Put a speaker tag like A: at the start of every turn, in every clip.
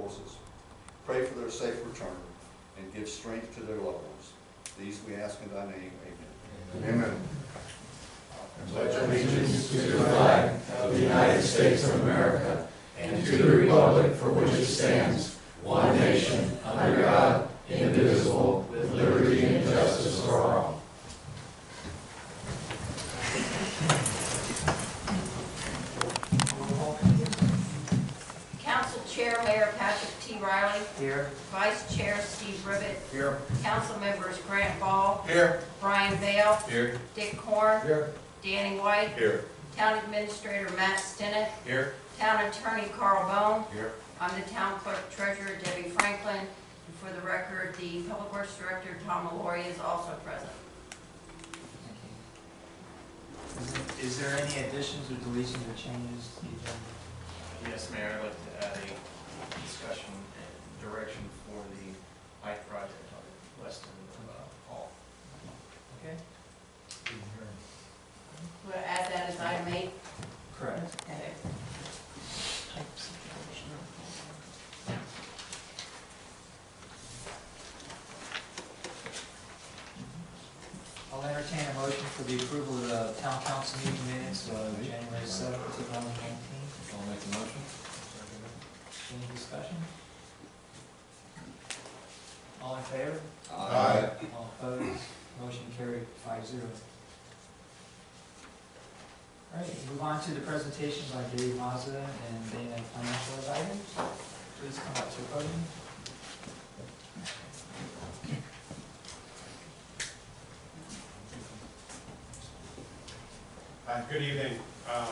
A: forces. Pray for their safe return and give strength to their loved ones. These we ask in thy name. Amen.
B: Amen.
C: Pledge allegiance to the flag of the United States of America and to the republic for which it stands, one nation, under God, indivisible, with liberty and justice for all.
D: Council Chair, Mayor Patrick T. Riley.
E: Here.
D: Vice Chair Steve Ribbit.
E: Here.
D: Council members Grant Ball.
E: Here.
D: Brian Vale.
E: Here.
D: Dick Korn.
E: Here.
D: Danny White.
E: Here.
D: Town Administrator Matt Stinnett.
E: Here.
D: Town Attorney Carl Bone.
E: Here.
D: I'm the Town Clerk Treasurer Debbie Franklin. And for the record, the Public Works Director Tom Malloy is also present.
E: Is there any additions or deletions or changes to the agenda?
F: Yes, Mayor, I'd like to add a discussion and direction for the height project on Weston Hall.
E: Okay.
D: We'll add that as item 8.
E: Correct.
D: Okay.
E: I'll entertain a motion for the approval of the town council meeting minutes of January 7th, 2019.
F: I'll make the motion.
E: Any discussion? All in favor?
B: Aye.
E: All opposed? Motion carried 5-0. All right, move on to the presentation by Dave Mazza and Dana Financial Advisors. Please come up to the podium.
G: Good evening.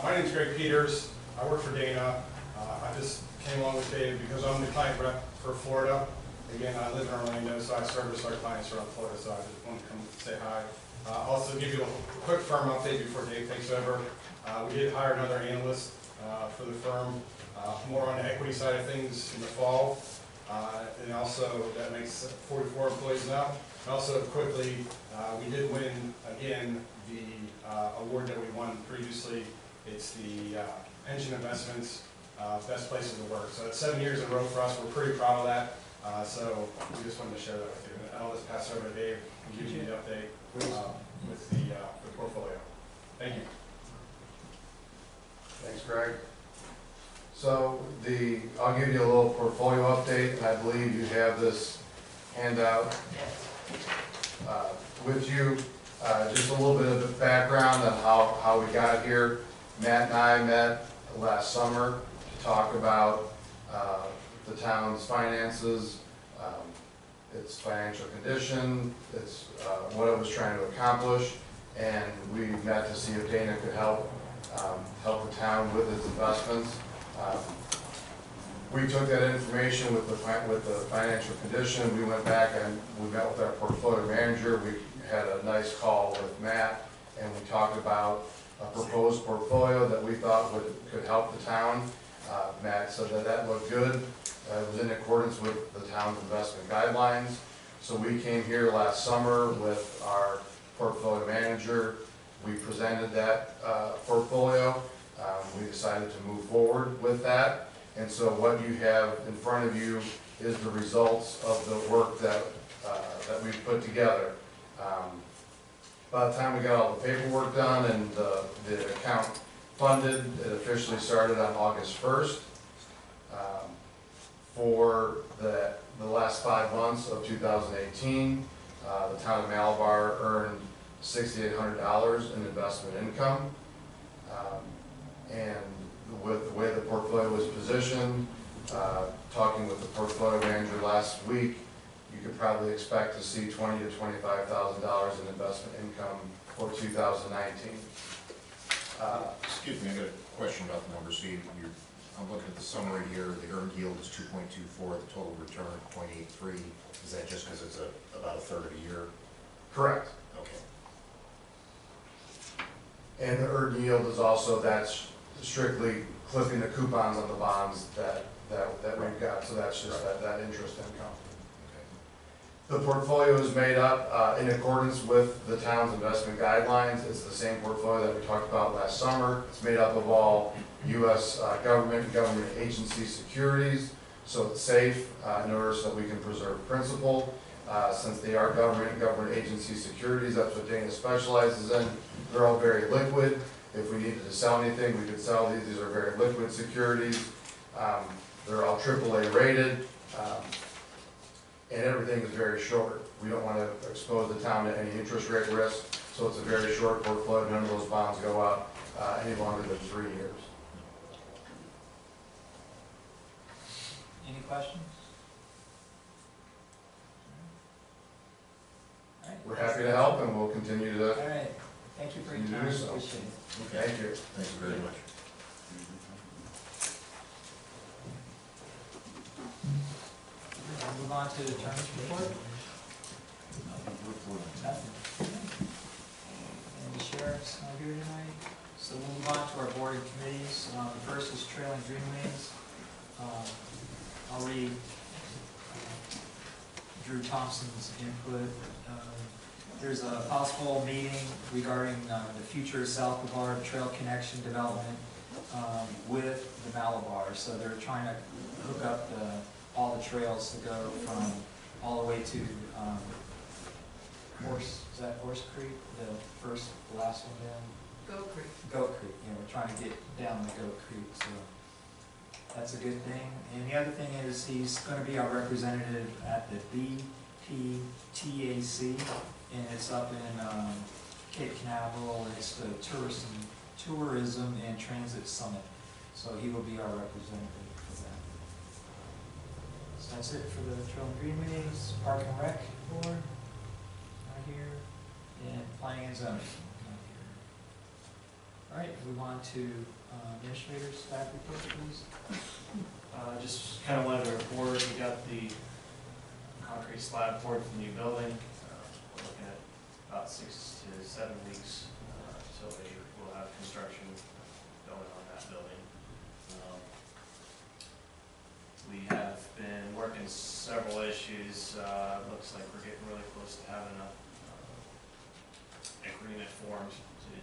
G: My name is Greg Peters. I work for Dana. I just came along with Dave because I'm the client rep for Florida. Again, I live in Orlando, so I service our clients around Florida, so I just wanted to come say hi. Also give you a quick firm update before Dave takes over. We did hire another analyst for the firm, more on the equity side of things in the fall. And also that makes 44 employees now. And also quickly, we did win again the award that we won previously. It's the Engine Investments Best Places to Work. So it's 7 years in a row for us. We're pretty proud of that. So we just wanted to share that with you. And I'll just pass over to Dave and give you the update with the portfolio. Thank you.
B: Thanks, Greg. So I'll give you a little portfolio update. I believe you have this handout with you. Just a little bit of background on how we got here. Matt and I met last summer to talk about the town's finances, its financial condition, its what it was trying to accomplish, and we met to see if Dana could help the town with its investments. We took that information with the financial condition. We went back and we met with our portfolio manager. We had a nice call with Matt, and we talked about a proposed portfolio that we thought could help the town. Matt said that looked good. It was in accordance with the town's investment guidelines. So we came here last summer with our portfolio manager. We presented that portfolio. We decided to move forward with that. And so what you have in front of you is the results of the work that we've put together. By the time we got all the paperwork done and the account funded, it officially started on August 1st. For the last 5 months of 2018, the town of Malabar earned $6,800 in investment income. And with the way the portfolio was positioned, talking with the portfolio manager last week, you could probably expect to see $20,000 to $25,000 in investment income for 2019.
C: Excuse me, I got a question about the numbers. So I'm looking at the summary here. The earned yield is 2.24, the total return 0.83. Is that just because it's about a third of a year?
B: Correct.
C: Okay.
B: And the earned yield is also, that's strictly clipping the coupons on the bonds that we've got. So that's just that interest income. The portfolio is made up in accordance with the town's investment guidelines. It's the same portfolio that we talked about last summer. It's made up of all U.S. government and government agency securities. so it's safe, in order so that we can preserve principal. Since they are government agency securities, that's what Dana specializes in. They're all very liquid. If we needed to sell anything, we could sell these. These are very liquid securities. They're all AAA rated, and everything is very short. We don't want to expose the town to any interest rate risk, so it's a very short workload. None of those bonds go out any longer than 3 years.
E: Any questions? All right.
B: We're happy to help, and we'll continue to.
E: All right, thank you for your
B: You do
E: time,
B: so.
E: appreciate it.
B: Thank you.
C: Thank you very much.
E: We'll move on to the attorney's report. Nothing. And the sheriff's not here tonight, so we'll move on to our board and committees. The first is Trail and Greenways. I'll read Drew Thompson's input. There's a possible meeting regarding the future South Brevard Trail Connection development with the Malabar. So they're trying to hook up all the trails to go from all the way to is that Horse Creek, the last one down?
D: Goat Creek.
E: Goat Creek, yeah, we're trying to get down the Goat Creek, so that's a good thing. And the other thing is he's gonna be our representative at the BPTAC, and it's up in Cape Canaveral. It's the Tourism and Transit Summit, so he will be our representative for that. So that's it for the Trail and Greenways. Park and Rec Board, right here, and Planning and Zoning, not here. All right, move on to administrator's staff report, please.
F: Just kind of wanted to report, we got the concrete slab poured for the new building. We're looking at about 6 to 7 weeks, so they will have construction going on that building. We have been working several issues. Looks like we're getting really close to having a agreement formed to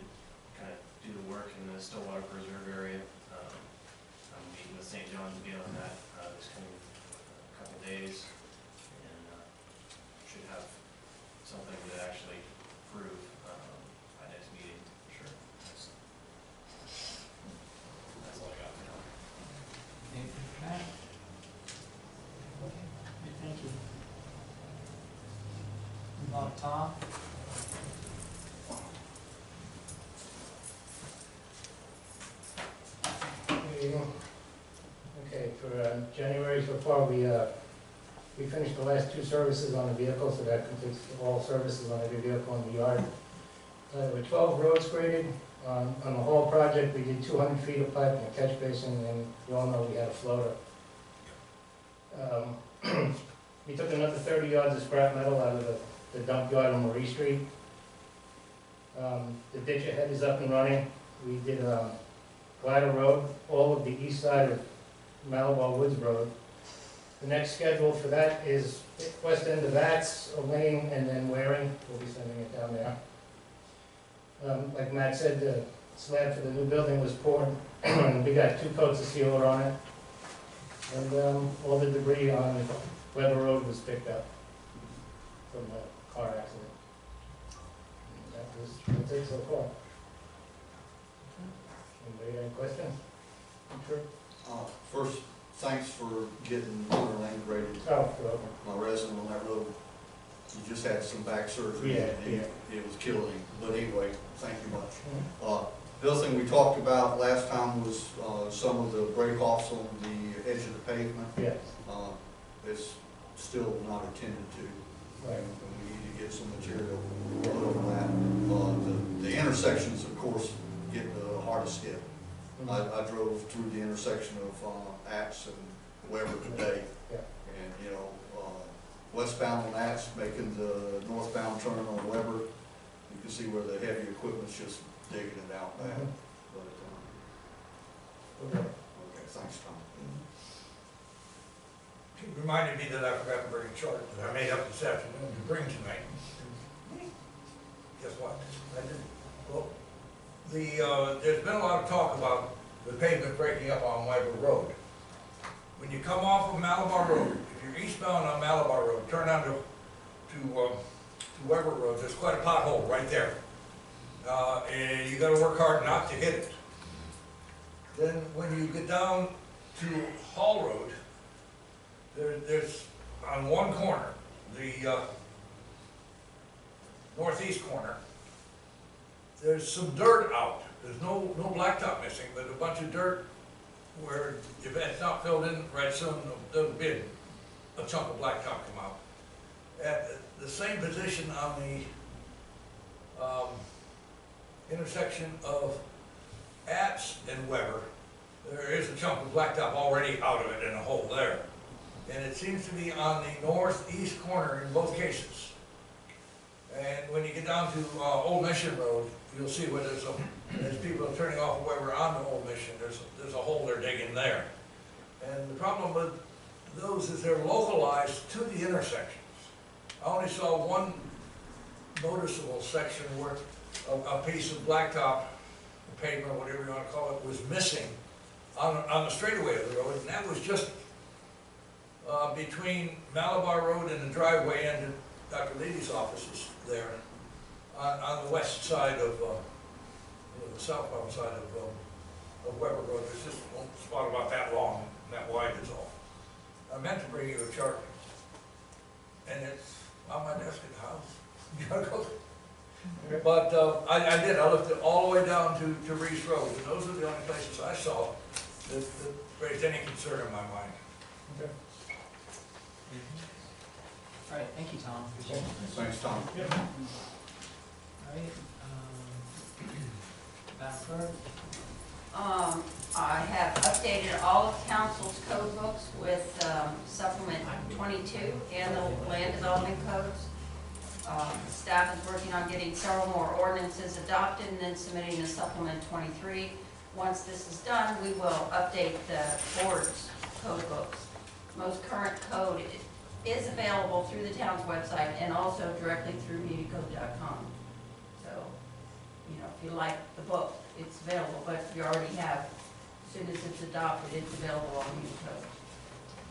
F: kind of do the work in the Stillwater Preserve area. I'm meeting with St. John's again on that this coming couple days, and should have something to actually prove by next meeting, for sure. That's all I got for now.
E: Anything for Matt? Okay, thank you. Move on to Tom.
H: There you go. Okay, for January so far, we finished the last 2 services on the vehicle, so that completes all services on every vehicle in the yard. There were 12 roads graded. On the whole project, we did 200 feet of pipe and a catch basin, and you all know we had a floater. We took another 30 yards of scrap metal out of the dump yard on Marie Street. The ditch ahead is up and running. We did Ladder Road, all of the east side of Malabar Woods Road. The next schedule for that is west end of Vats, Lane, and then Waring. We'll be sending it down there. Like Matt said, the slab for the new building was poured. We got 2 coats of sealer on it. And all the debris on Weather Road was picked up from the car accident. And that's it so far. Anybody got any questions? Sure.
A: First, thanks for getting Winter Lane graded.
H: Oh, well,
A: My resident on that road, he just had some back surgery.
H: Yeah,
A: and
H: yeah.
A: It was killing him. But anyway, thank you much.
H: Mhm.
A: The other thing we talked about last time was some of the break-offs on the edge of the pavement.
H: yes,
A: It's still not attended to.
H: right.
A: And we need to get some material put on that. The intersections, of course, get the hardest hit. I drove through the intersection of Axe and Weber today.
H: Yeah.
A: And, you know, westbound on Axe, making the northbound turn on Weber, you can see where the heavy equipment's just digging it out bad.
H: Mhm.
A: But,
H: Okay.
A: okay, thanks, Tom.
I: It reminded me that I forgot to bring a chart that I made up this afternoon to bring tonight. Guess what? I didn't. Well, there's been a lot of talk about the pavement breaking up on Weber Road. when you come off of Malabar Road, if you're eastbound on Malabar Road, turn on to Weber Road, there's quite a pothole right there. And you gotta work hard not to hit it. Then when you get down to Hall Road, there's on one corner, the northeast corner, there's some dirt out. There's no blacktop missing, but a bunch of dirt where if it's not filled in right soon, there'll be a chunk of blacktop come out. At the same position on the intersection of Atts and Weber, there is a chunk of blacktop already out of it in a hole there. And it seems to be on the northeast corner in both cases. And when you get down to Old Mission Road, you'll see where there's people turning off Weber onto Old Mission. There's a hole they're digging there. And the problem with those is they're localized to the intersections. I only saw one noticeable section where a piece of blacktop, pavement, whatever you want to call it, was missing on the straightaway of the road, and that was just between Malabar Road and the driveway into Dr. Leahy's offices there, on the west side of, the southbound side of Weber Road. There's just one spot about that long and that wide is all. I meant to bring you a chart, and it's on my desk at the house. You gotta go. But I did. I looked all the way down to Reese Road, and those are the only places I saw that raised any concern in my mind.
H: Okay.
E: All right, thank you, Tom. Appreciate it.
A: Thanks, Tom.
E: All right, Madam Clerk?
D: I have updated all of council's code books with supplement 22 and the land development codes. Staff is working on getting several more ordinances adopted and then submitting the supplement 23. Once this is done, we will update the board's code books. Most current code is available through the town's website and also directly through municode.com. So, you know, if you like the book, it's available, but if you already have, as soon as it's adopted, it's available on Municode.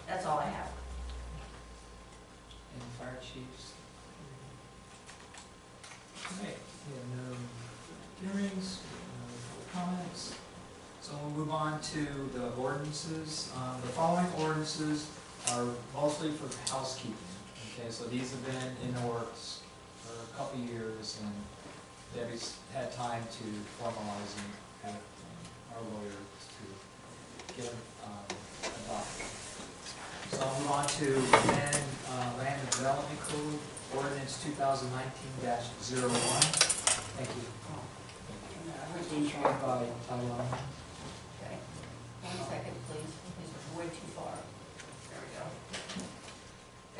D: That's all I have.
E: And fire chiefs? Okay, we have no hearings, no comments. So we'll move on to the ordinances. The following ordinances are mostly for housekeeping. Okay, so these have been in the works for a couple of years, and Debbie's had time to formalize them with our lawyers to get them adopted. So I'll move on to amend Land Development Code, Ordinance 2019-01. Thank you. Introduced by Tyrone.
D: Okay. 1 second, please. This is way too far. There we go.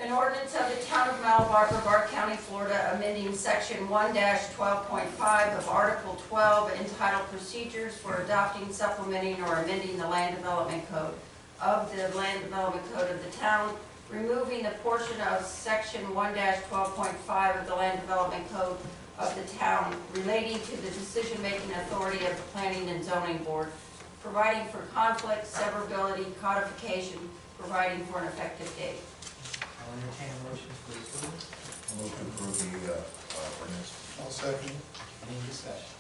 D: An ordinance of the Town of Malabar, Brevard County, Florida, amending Section 1-12.5 of Article 12 entitled Procedures for Adopting, Supplementing, or Amending the Land Development Code of the Land Development Code of the town, removing the portion of Section 1-12.5 of the Land Development Code of the town relating to the decision-making authority of the Planning and Zoning Board, providing for conflict, severability, codification, providing for an effective date.
E: I'll entertain a motion for this ordinance.
C: Motion for the ordinance.
A: I'll second.
E: Any discussion?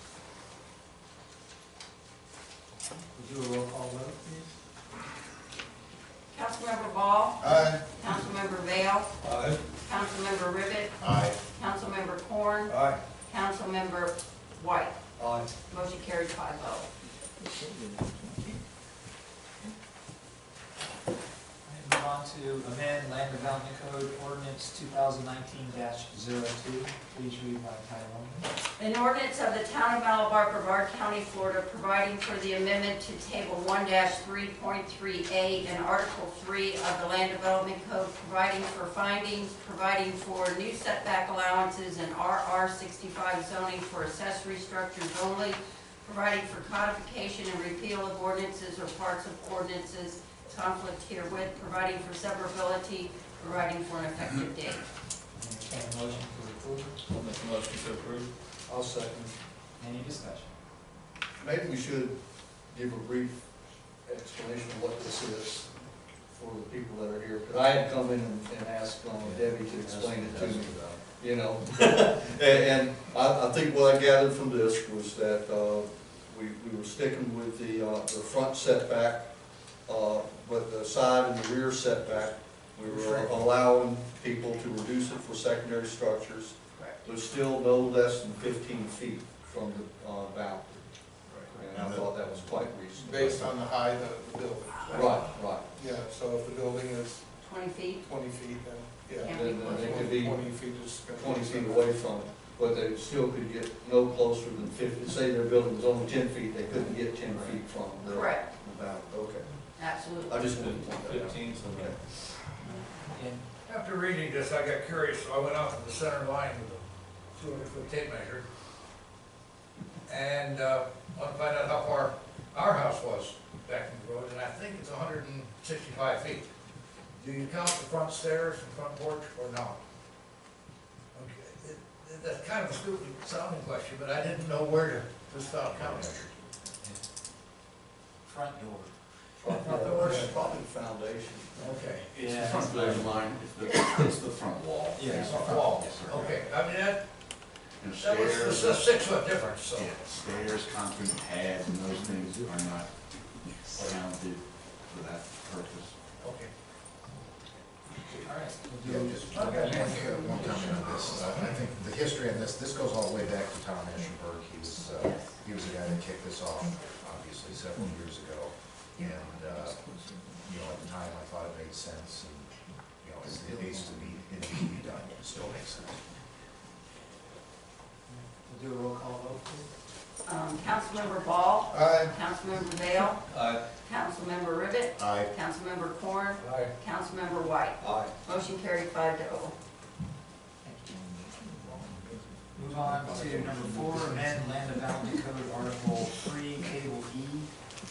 E: We'll do a roll call vote, please.
D: Councilmember Ball.
A: Aye.
D: Councilmember Vale.
A: Aye.
D: Councilmember Ribbit.
C: Aye.
D: Councilmember Corn.
A: Aye.
D: Councilmember White.
A: Aye.
D: Motion carried 5-0.
E: Move on to amend Land Development Code Ordinance 2019-02. Please read by title only.
D: An ordinance of the Town of Malabar, Brevard County, Florida, providing for the amendment to Table 1-3.3A and Article 3 of the Land Development Code, providing for findings, providing for new setback allowances and RR65 zoning for accessory structures only, providing for codification and repeal of ordinances or parts of ordinances, conflict herewith, providing for severability, providing for an effective date.
E: Entertain a motion for approval.
C: I'll make a motion to approve.
A: I'll second.
E: Any discussion?
A: Maybe we should give a brief explanation of what this is. for the people that are here, because I had come in and asked Debbie to explain it to me, you know? And I think what I gathered from this was that we were sticking with the front setback, but the side and the rear setback, we were allowing people to reduce it for secondary structures.
D: Correct.
A: There's still no less than 15 feet from the boundary. And I thought that was quite reasonable.
J: Based on the height of the building.
A: Right, right.
J: Yeah, so if the building is
D: 20 feet?
J: 20 feet, then, yeah.
D: Can't
A: Then
D: be
A: they could be
J: 20 feet is gonna be.
A: 20 feet away from it, but they still could get no closer than 50. Say their building was only 10 feet, they couldn't get 10 feet from the
D: Correct,
A: boundary. Okay.
D: absolutely.
A: I just wanted to point that out.
F: 15, so
A: Okay.
E: And
I: After reading this, I got curious, so I went out to the center line with a 200-foot tape measure. And, wanted to find out how far our house was back from the road, and I think it's 165 feet. Do you count the front stairs and front porch or not? Okay, that's kind of a stupid sounding question, but I didn't know where to start counting.
E: front door.
I: Front doors?
A: Probably the foundation.
I: Okay.
C: It's the
E: Yeah.
C: front ledge line, it's the front wall.
E: Yeah.
I: It's a wall.
C: Yes, sir.
I: Okay, I mean, that
C: And
I: was
C: stairs,
I: a 6-foot difference, so.
C: yeah, stairs, concrete pads, and those things are not counted for that purpose.
I: Okay.
E: All right,
K: Yeah,
E: we'll do,
K: just one comment on this. I think the history on this goes all the way back to Tom Eschenberg. He was the guy that kicked this off, obviously, several years ago. And, you know, at the time, I thought it made sense, and, you know, it needs to be done, it still makes sense.
E: we'll do a roll call vote, please.
D: Councilmember Ball,
J: Aye.
D: Councilmember Vale,
F: Aye.
D: Councilmember Ribbit,
K: Aye.
D: Councilmember Corn,
I: Aye.
D: Councilmember White.
A: Aye.
D: Motion carried 5-0.
E: Thank you. Move on to number 4, amend Land Development Code Article 3, Table E,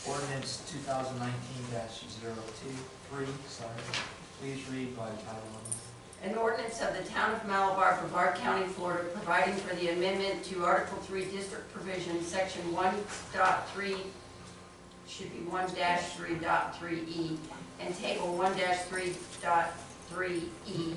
E: Ordinance 2019-023, sorry. Please read by title only.
D: An ordinance of the Town of Malabar, Brevard County, Florida, providing for the amendment to Article 3 District Provision, Section 1.3, should be 1-3.3E, and Table 1-3.3E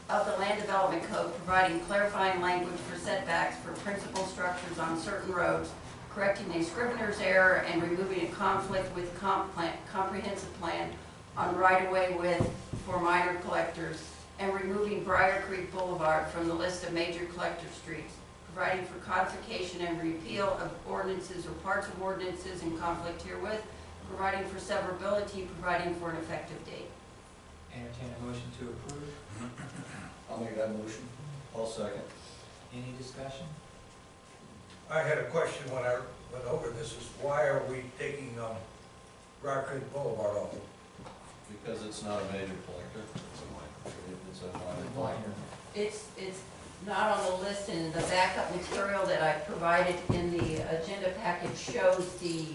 D: of the Land Development Code, providing clarifying language for setbacks for principal structures on certain roads, correcting a scrivener's error, and removing a conflict with comprehensive plan on right-of-way width for minor collectors, and removing Briar Creek Boulevard from the list of major collector streets, providing for codification and repeal of ordinances or parts of ordinances in conflict herewith, providing for severability, providing for an effective date.
E: Entertain a motion to approve.
A: I'll make that motion. I'll second.
E: Any discussion?
I: I had a question when I went over this, is why are we taking, Briar Creek Boulevard off?
F: Because it's not a major collector. It's a minor.
D: It's not on the list, and the backup material that I provided in the agenda package shows the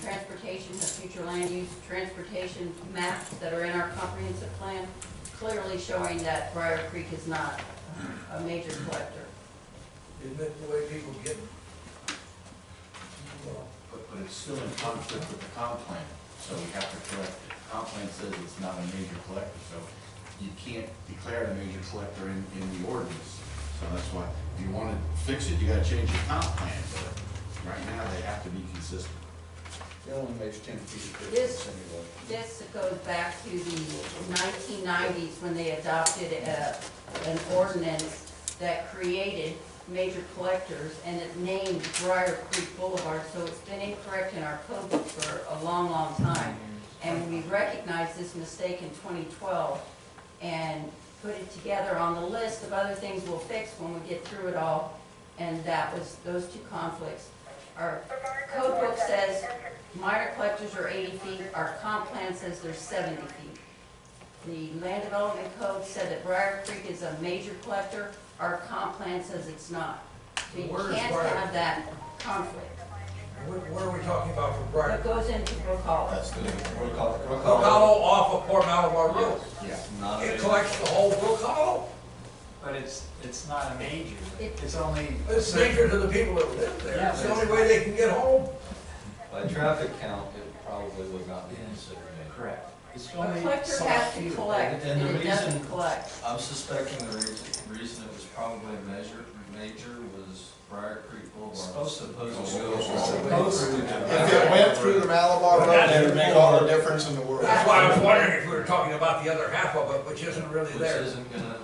D: transportation, the future land use transportation maps that are in our comprehensive plan, clearly showing that Briar Creek is not a major collector.
I: Isn't it the way people get?
C: But it's still in conflict with the comp plan, so we have to correct it. Comp plan says it's not a major collector, so you can't declare it a major collector in the ordinance. So that's why, if you want to fix it, you gotta change your comp plan, but right now, they have to be consistent.
A: It only makes 10 feet of
D: This-
A: difference anyway.
D: This goes back to the 1990s when they adopted an ordinance that created major collectors, and it named Briar Creek Boulevard, so it's been incorrect in our code book for a long, long time. And we recognized this mistake in 2012 and put it together on the list of other things we'll fix when we get through it all, and that was those two conflicts. Our code book says minor collectors are 80 feet, our comp plan says they're 70 feet. The land development code said that Briar Creek is a major collector, our comp plan says it's not. So you
I: Where is
D: can't
I: Briar?
D: have that conflict.
I: What are we talking about for Briar?
D: It goes into Brook Hollow.
K: That's the,
I: Brook Hollow off of Port Malabar Road.
K: yeah.
F: Not a
I: It
F: major.
I: collects the whole Brook Hollow.
E: But it's not a major,
D: It-
E: it's only.
I: It's major to the people that live there.
E: Yeah,
I: It's the
E: but
I: only way they can get home.
F: By traffic count, it probably would not be considered major.
E: Correct. It's
D: A
E: only
D: collector
E: soft
D: has to
E: feet.
D: collect,
C: And
D: and
C: the
D: it doesn't
C: reason-
D: collect.
C: I'm suspecting the reason it was probably major was Briar Creek Boulevard.
E: Supposed to.
C: Supposed to
E: It's
C: go.
E: supposed to.
J: If it went through the Malabar Road, it would make all the difference in the world.
I: That's why I was wondering if we were talking about the other half of it, which isn't really
C: Which
I: there.
C: isn't gonna,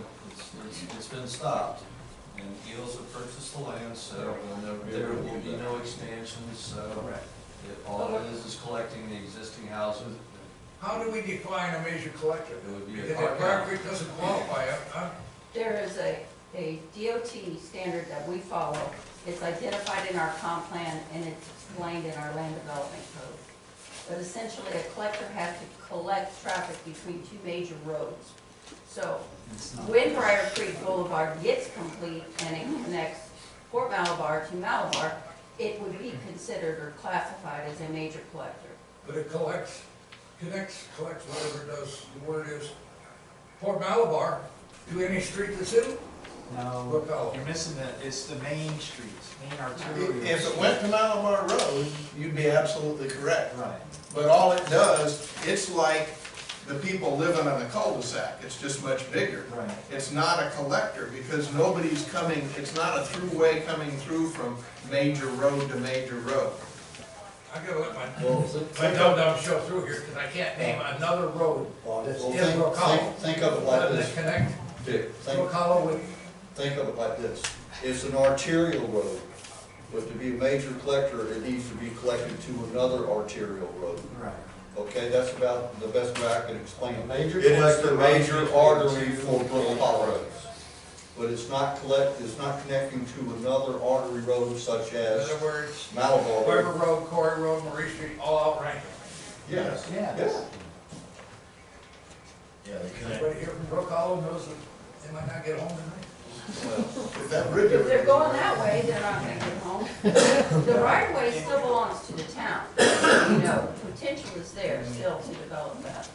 C: it's been stopped, and Eels have purchased the land, so there will be no expansions, so
E: Correct.
C: all it is collecting the existing houses.
I: How do we define a major collector?
C: It would be a
I: Because
C: car
I: if Briar
C: count.
I: Creek doesn't qualify,
D: There is a DOT standard that we follow. It's identified in our comp plan and it's explained in our land development code. But essentially, a collector has to collect traffic between two major roads. So
E: It's not.
D: when Briar Creek Boulevard gets complete and it connects Port Malabar to Malabar, it would be considered or classified as a major collector.
I: but it collects whatever it does, the word is, Port Malabar to any street that's in
E: No,
I: Brook Hollow.
E: you're missing it's the main streets, main arterial.
J: If it went to Malabar Road, you'd be absolutely correct.
E: Right.
J: But all it does, it's like the people living on the cul-de-sac, it's just much bigger.
E: Right.
J: It's not a collector, because nobody's coming, it's not a throughway coming through from major road to major road.
I: I gotta let
A: Well,
I: my dum-dum show through here, because I can't name another road that's
A: Well,
I: in Brook Hollow.
A: think of it like
I: That
A: this,
I: connect
A: Dick,
I: Brook Hollow with,
A: think of it like this. It's an arterial road, but to be a major collector, it needs to be collected to another arterial road.
E: Right.
A: Okay, that's about the best way I can explain it.
C: Major
A: It is
C: collector
A: the
C: runs
A: major
C: between
A: artery
C: two
A: for Brook Hollow.
C: roads.
A: But it's not connecting to another artery road such
I: in
A: as
I: other words,
A: Malabar
I: Weber
A: Road.
I: Road, Corey Road, Marie Street, all out Rankin.
A: Yes,
E: Yeah.
A: yes.
K: Yeah, they connect.
I: Everybody here from Brook Hollow knows that they might not get home tonight.
J: If that bridge
D: If they're
J: ever-
D: going that way, they're not gonna get home. The right of way still belongs to the town. You know, potential is there still to develop that.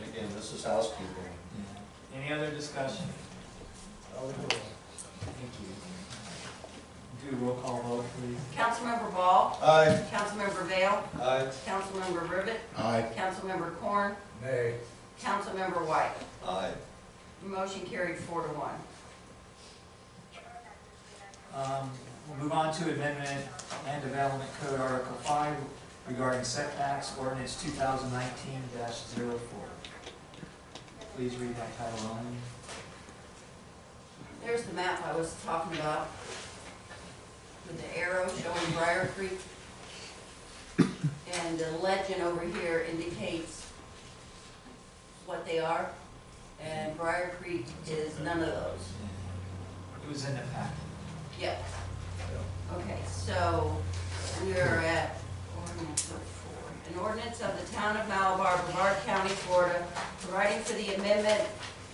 C: And again, this is housekeeping.
E: Yeah. Any other discussion? Thank you. Do a roll call vote, please.
D: Councilmember Ball,
J: Aye.
D: Councilmember Vale,
C: Aye.
D: Councilmember Rivet,
K: Aye.
D: Councilmember Corn,
I: Nay.
D: Councilmember White.
A: Aye.
D: Motion carried 4-1.
E: We'll move on to Amendment Land Development Code Article 5 regarding setbacks, ordinance 2019-04. Please read by title only.
D: There's the map I was talking about with the arrow showing Briar Creek. And the legend over here indicates what they are. And Briar Creek is none of those.
E: It was in the packet.
D: Yep. Okay, so we are at ordinance number 4. An ordinance of the Town of Malabar, Brevard County, Florida, providing for the amendment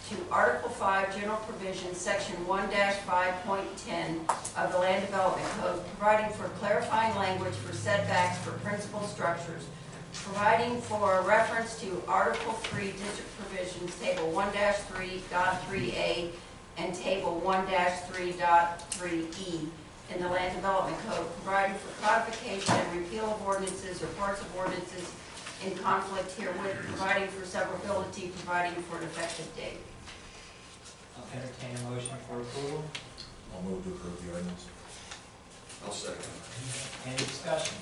D: to Article 5, General Provisions, Section 1-5.10 of the Land Development Code, providing for clarifying language for setbacks for principal structures, providing for a reference to Article 3, District Provisions, Table 1-3.3A, and Table 1-3.3E in the Land Development Code, providing for codification and repeal of ordinances or parts of ordinances in conflict herewith, providing for severability, providing for an effective date.
E: I'll entertain a motion for approval.
K: I'll move to approve the ordinance.
A: I'll second.
E: Any discussion?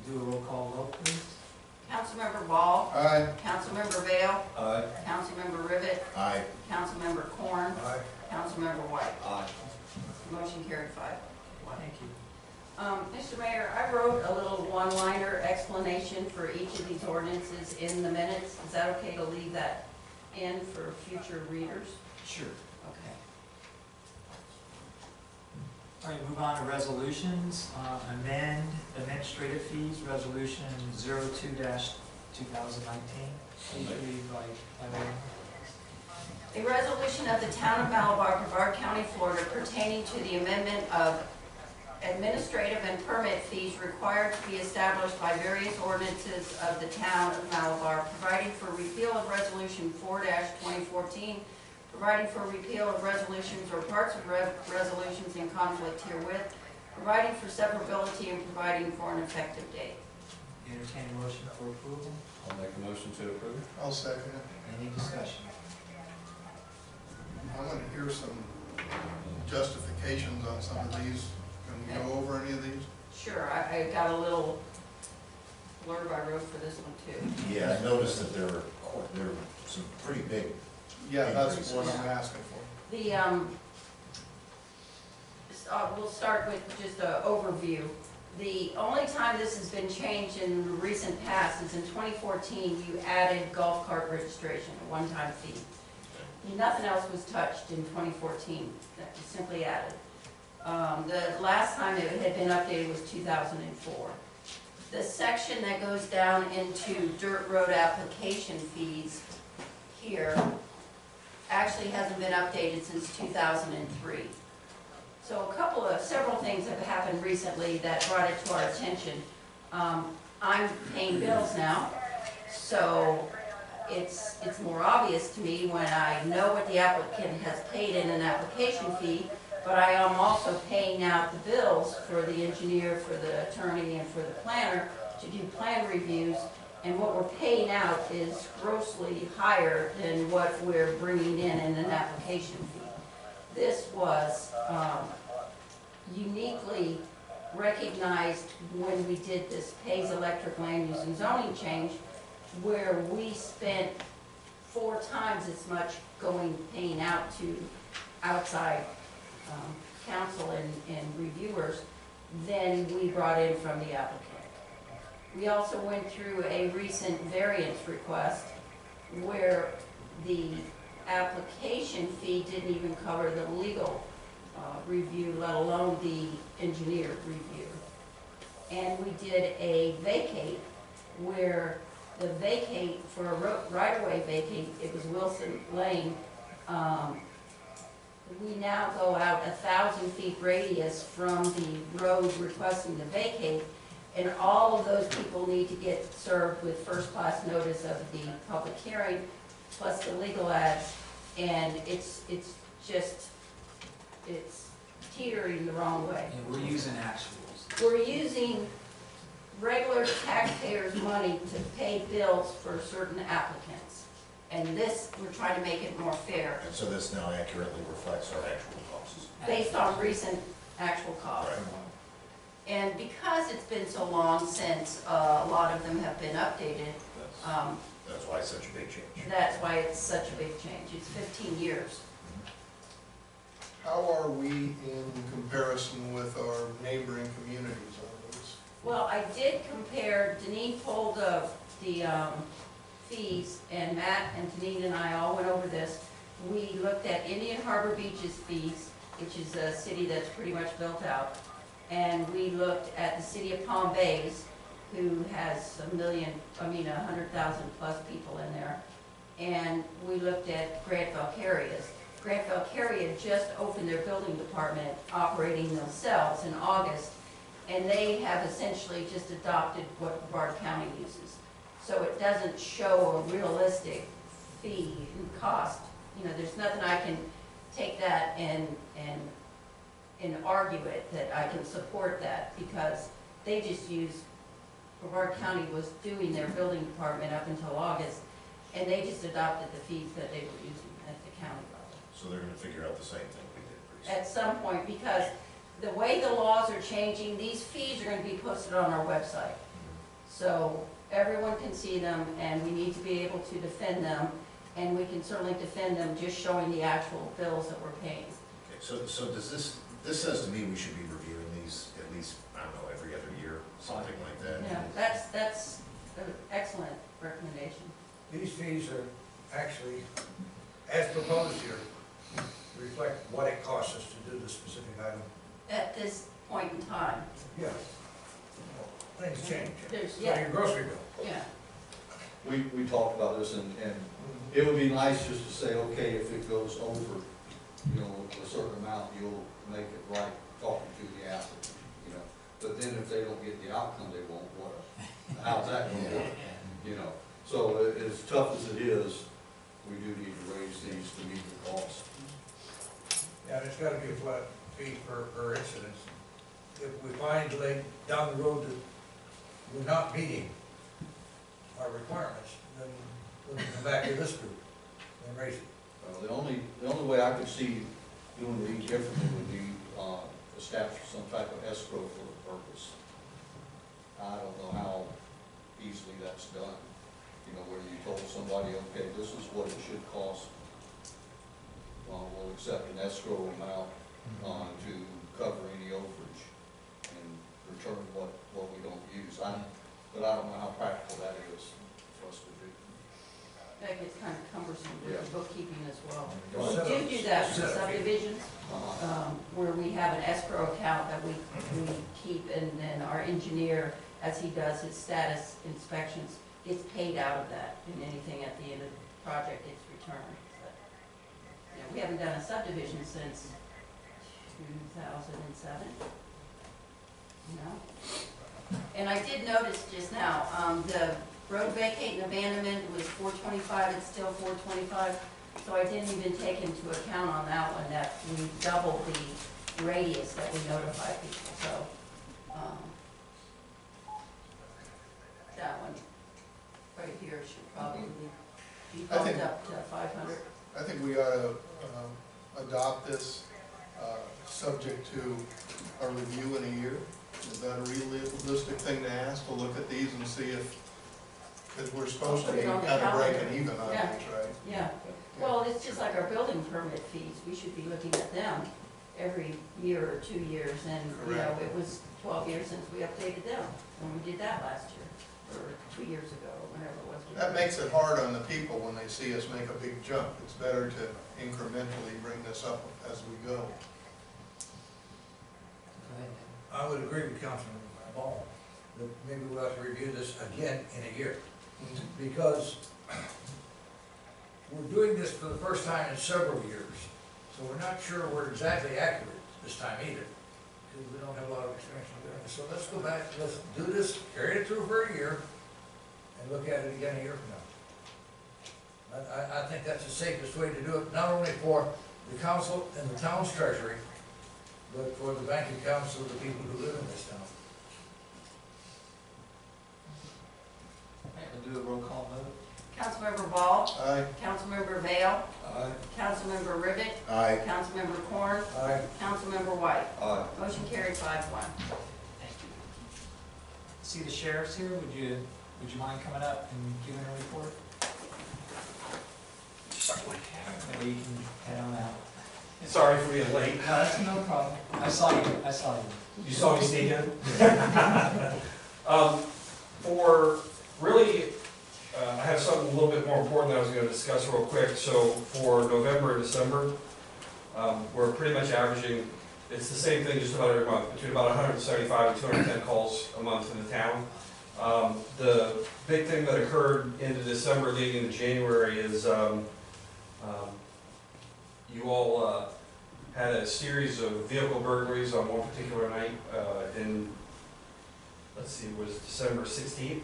E: Do a roll call vote, please.
D: Councilmember Ball,
J: Aye.
D: Councilmember Vale,
C: Aye.
D: Councilmember Rivet,
K: Aye.
D: Councilmember Corn,
I: Aye.
D: Councilmember White.
A: Aye.
D: Motion carried 5-1.
E: Thank you.
D: Mr. Mayor, I wrote a little one-liner explanation for each of these ordinances in the minutes. Is that okay to leave that in for future readers?
E: Sure.
D: Okay.
E: All right, move on to resolutions. Amend administrative fees, resolution 02-2019. Please read by title.
D: A resolution of the Town of Malabar, Brevard County, Florida, pertaining to the amendment of administrative and permit fees required to be established by various ordinances of the Town of Malabar, providing for repeal of Resolution 4-2014, providing for repeal of resolutions or parts of resolutions in conflict herewith, providing for severability, and providing for an effective date.
E: Entertain a motion for approval.
C: I'll make a motion to approve.
L: I'll second it.
E: Any discussion?
L: I want to hear some justifications on some of these. Can we go over any of these?
D: Sure, I got a little blurb I wrote for this one too.
K: Yeah, I noticed that there were some pretty big,
L: Yeah, that's what I'm asking for.
D: The, we'll start with just an overview. The only time this has been changed in the recent past is in 2014, you added golf cart registration, a one-time fee. Nothing else was touched in 2014, that was simply added. The last time it had been updated was 2004. The section that goes down into dirt road application fees here actually hasn't been updated since 2003. So several things have happened recently that brought it to our attention. I'm paying bills now, so it's more obvious to me when I know what the applicant has paid in an application fee, but I am also paying out the bills for the engineer, for the attorney, and for the planner to do plan reviews, and what we're paying out is grossly higher than what we're bringing in an application fee. This was uniquely recognized when we did this Pays Electric Land Use and Zoning change, where we spent 4 times as much paying out to outside counsel and reviewers than we brought in from the applicant. We also went through a recent variance request where the application fee didn't even cover the legal review, let alone the engineer review. And we did a vacate where the vacate for a right-of-way vacate, it was Wilson Lane. We now go out 1,000 feet radius from the road requesting the vacate, and all of those people need to get served with first-class notice of the public hearing, plus the legal ads, and it's teetering the wrong way.
E: And we're using actuals.
D: We're using regular taxpayers' money to pay bills for certain applicants. And this, we're trying to make it more fair,
K: and so this now accurately reflects our actual costs.
D: based on recent actual costs.
K: Right.
D: And because it's been so long since a lot of them have been updated,
K: That's why it's such a big change.
D: that's why it's such a big change. It's 15 years.
L: How are we in comparison with our neighboring communities on this?
D: Well, I did compare, Deneen pulled the fees, and Matt and Deneen and I all went over this. We looked at Indian Harbor Beach's fees, which is a city that's pretty much built out. And we looked at the city of Palm Bay's, who has 100,000 plus people in there. And we looked at Grant Valcaria's. Grant Valcaria just opened their building department operating themselves in August, and they have essentially just adopted what Brevard County uses. So it doesn't show a realistic fee and cost. You know, there's nothing I can take that and argue it, that I can support that, because they just use, Brevard County was doing their building department up until August, and they just adopted the fees that they were using at the county level.
K: So they're gonna figure out the same thing we did pretty soon.
D: At some point, because the way the laws are changing, these fees are gonna be posted on our website. So everyone can see them, and we need to be able to defend them, and we can certainly defend them just showing the actual bills that we're paying.
K: Okay, so does this says to me we should be reviewing these at least, I don't know, every other year, something like that.
D: Yeah, that's an excellent recommendation.
I: These fees are actually, as proposed here, reflect what it costs us to do the specific item.
D: At this point in time,
I: Yeah. Things change.
D: There's-
I: It's
D: yeah.
I: like your grocery bill.
D: yeah.
A: We talked about this, and it would be nice just to say, okay, if it goes over, you know, a certain amount, you'll make it right talking to the applicant, you know. But then if they don't get the outcome they want, how's that gonna work, you know? So as tough as it is, we do need to raise these to meet the cost.
I: Yeah, and it's gotta be a flat fee per incident. If we find down the road that we're not meeting our requirements, then we can come back to this group and raise it.
A: The only way I could see doing it any differently would be, establish some type of escrow for the purpose. I don't know how easily that's done. You know, where you told somebody, okay, this is what it should cost. We'll accept an escrow amount, to cover any overage and return what we don't use. But I don't know how practical that is for us to do.
D: That gets kind of cumbersome with
A: Yeah.
D: the bookkeeping as well.
A: Right.
D: We do that for
I: Set up.
D: subdivisions,
A: Uh-huh.
D: where we have an escrow account that we keep, and then our engineer, as he does his status inspections, gets paid out of that, and anything at the end of the project gets returned. But, you know, we haven't done a subdivision since 2007, you know? And I did notice just now, the road vacate and abandonment was 425, it's still 425. So I didn't even take into account on that one that we doubled the radius that we notify people, so, that one right here should probably be
L: I think-
D: bumped up to 500.
L: I think we ought to adopt this, subject to a review in a year. Is that a realistic thing to ask, to look at these and see if, because we're supposed to be
D: Put it on the
L: kind of breaking
D: calendar.
L: even on
D: Yeah.
L: these, right?
D: Yeah, well, it's just like our building permit fees, we should be looking at them every year or 2 years, and, you know,
L: Correct.
D: it was 12 years since we updated them, when we did that last year, or 2 years ago, or whenever it was.
L: That makes it hard on the people when they see us make a big jump. It's better to incrementally bring this up as we go.
E: Go ahead.
I: I would agree with Councilman Ball, that maybe we'll have to review this again in a year. Because we're doing this for the first time in several years, so we're not sure we're exactly accurate this time either, because we don't have a lot of experience in doing this. So let's go back, let's do this, carry it through for a year, and look at it again a year from now. I think that's the safest way to do it, not only for the council and the town's treasury, but for the bank accounts of the people who live in this town.
E: Okay, we'll do a roll call vote.
D: Councilmember Ball,
L: Aye.
D: Councilmember Vale,
I: Aye.
D: Councilmember Rivet,
K: Aye.
D: Councilmember Corn,
I: Aye.
D: Councilmember White.
A: Aye.
D: Motion carried 5-1.
E: Thank you. See the sheriff's here, would you mind coming up and giving a report? Maybe you can head on out.
M: Sorry for being late.
E: No, that's no problem. I saw you.
M: You saw me sneak in? For really, I have something a little bit more important that I was going to discuss real quick. So for November and December, we're pretty much averaging, it's the same thing just about every month, between about 175 and 210 calls a month in the town. The big thing that occurred into December leading to January is you all had a series of vehicle burglaries on one particular night in, let's see, it was December 16th.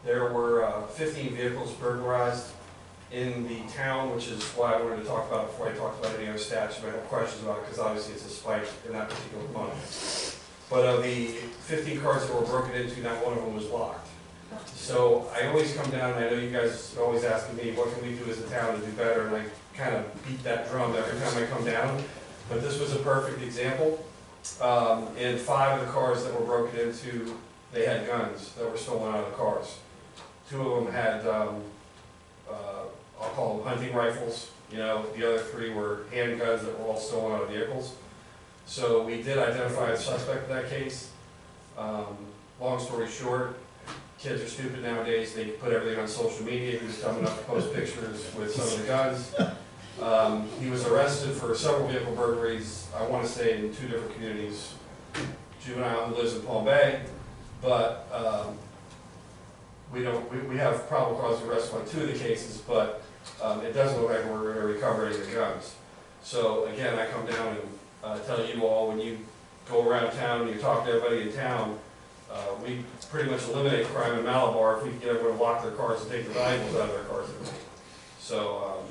M: There were 15 vehicles burglarized in the town, which is why I wanted to talk about it before I talked about any other stats. You might have questions about it, because obviously it's a spike in that particular month. But of the 15 cars that were broken into, not one of them was locked. So I always come down, and I know you guys are always asking me, what can we do as a town to do better? And I kind of beat that drum every time I come down. But this was a perfect example. In 5 of the cars that were broken into, they had guns that were stolen out of the cars. 2 of them had, I'll call them hunting rifles. You know, the other 3 were handguns that were all stolen out of vehicles. So we did identify a suspect in that case. Long story short, kids are stupid nowadays. They put everything on social media. He was dumb enough to post pictures with some of the guns. He was arrested for several vehicle burglaries, I want to say in 2 different communities. Juvenile who lives in Palm Bay, but we have probable cause to arrest on 2 of the cases, but it doesn't look like we're going to recover any of the guns. So again, I come down and tell you all, when you go around town and you talk to everybody in town, we pretty much eliminate crime in Malabar if we can get everyone to lock their cars and take the valuables out of their cars at night. So,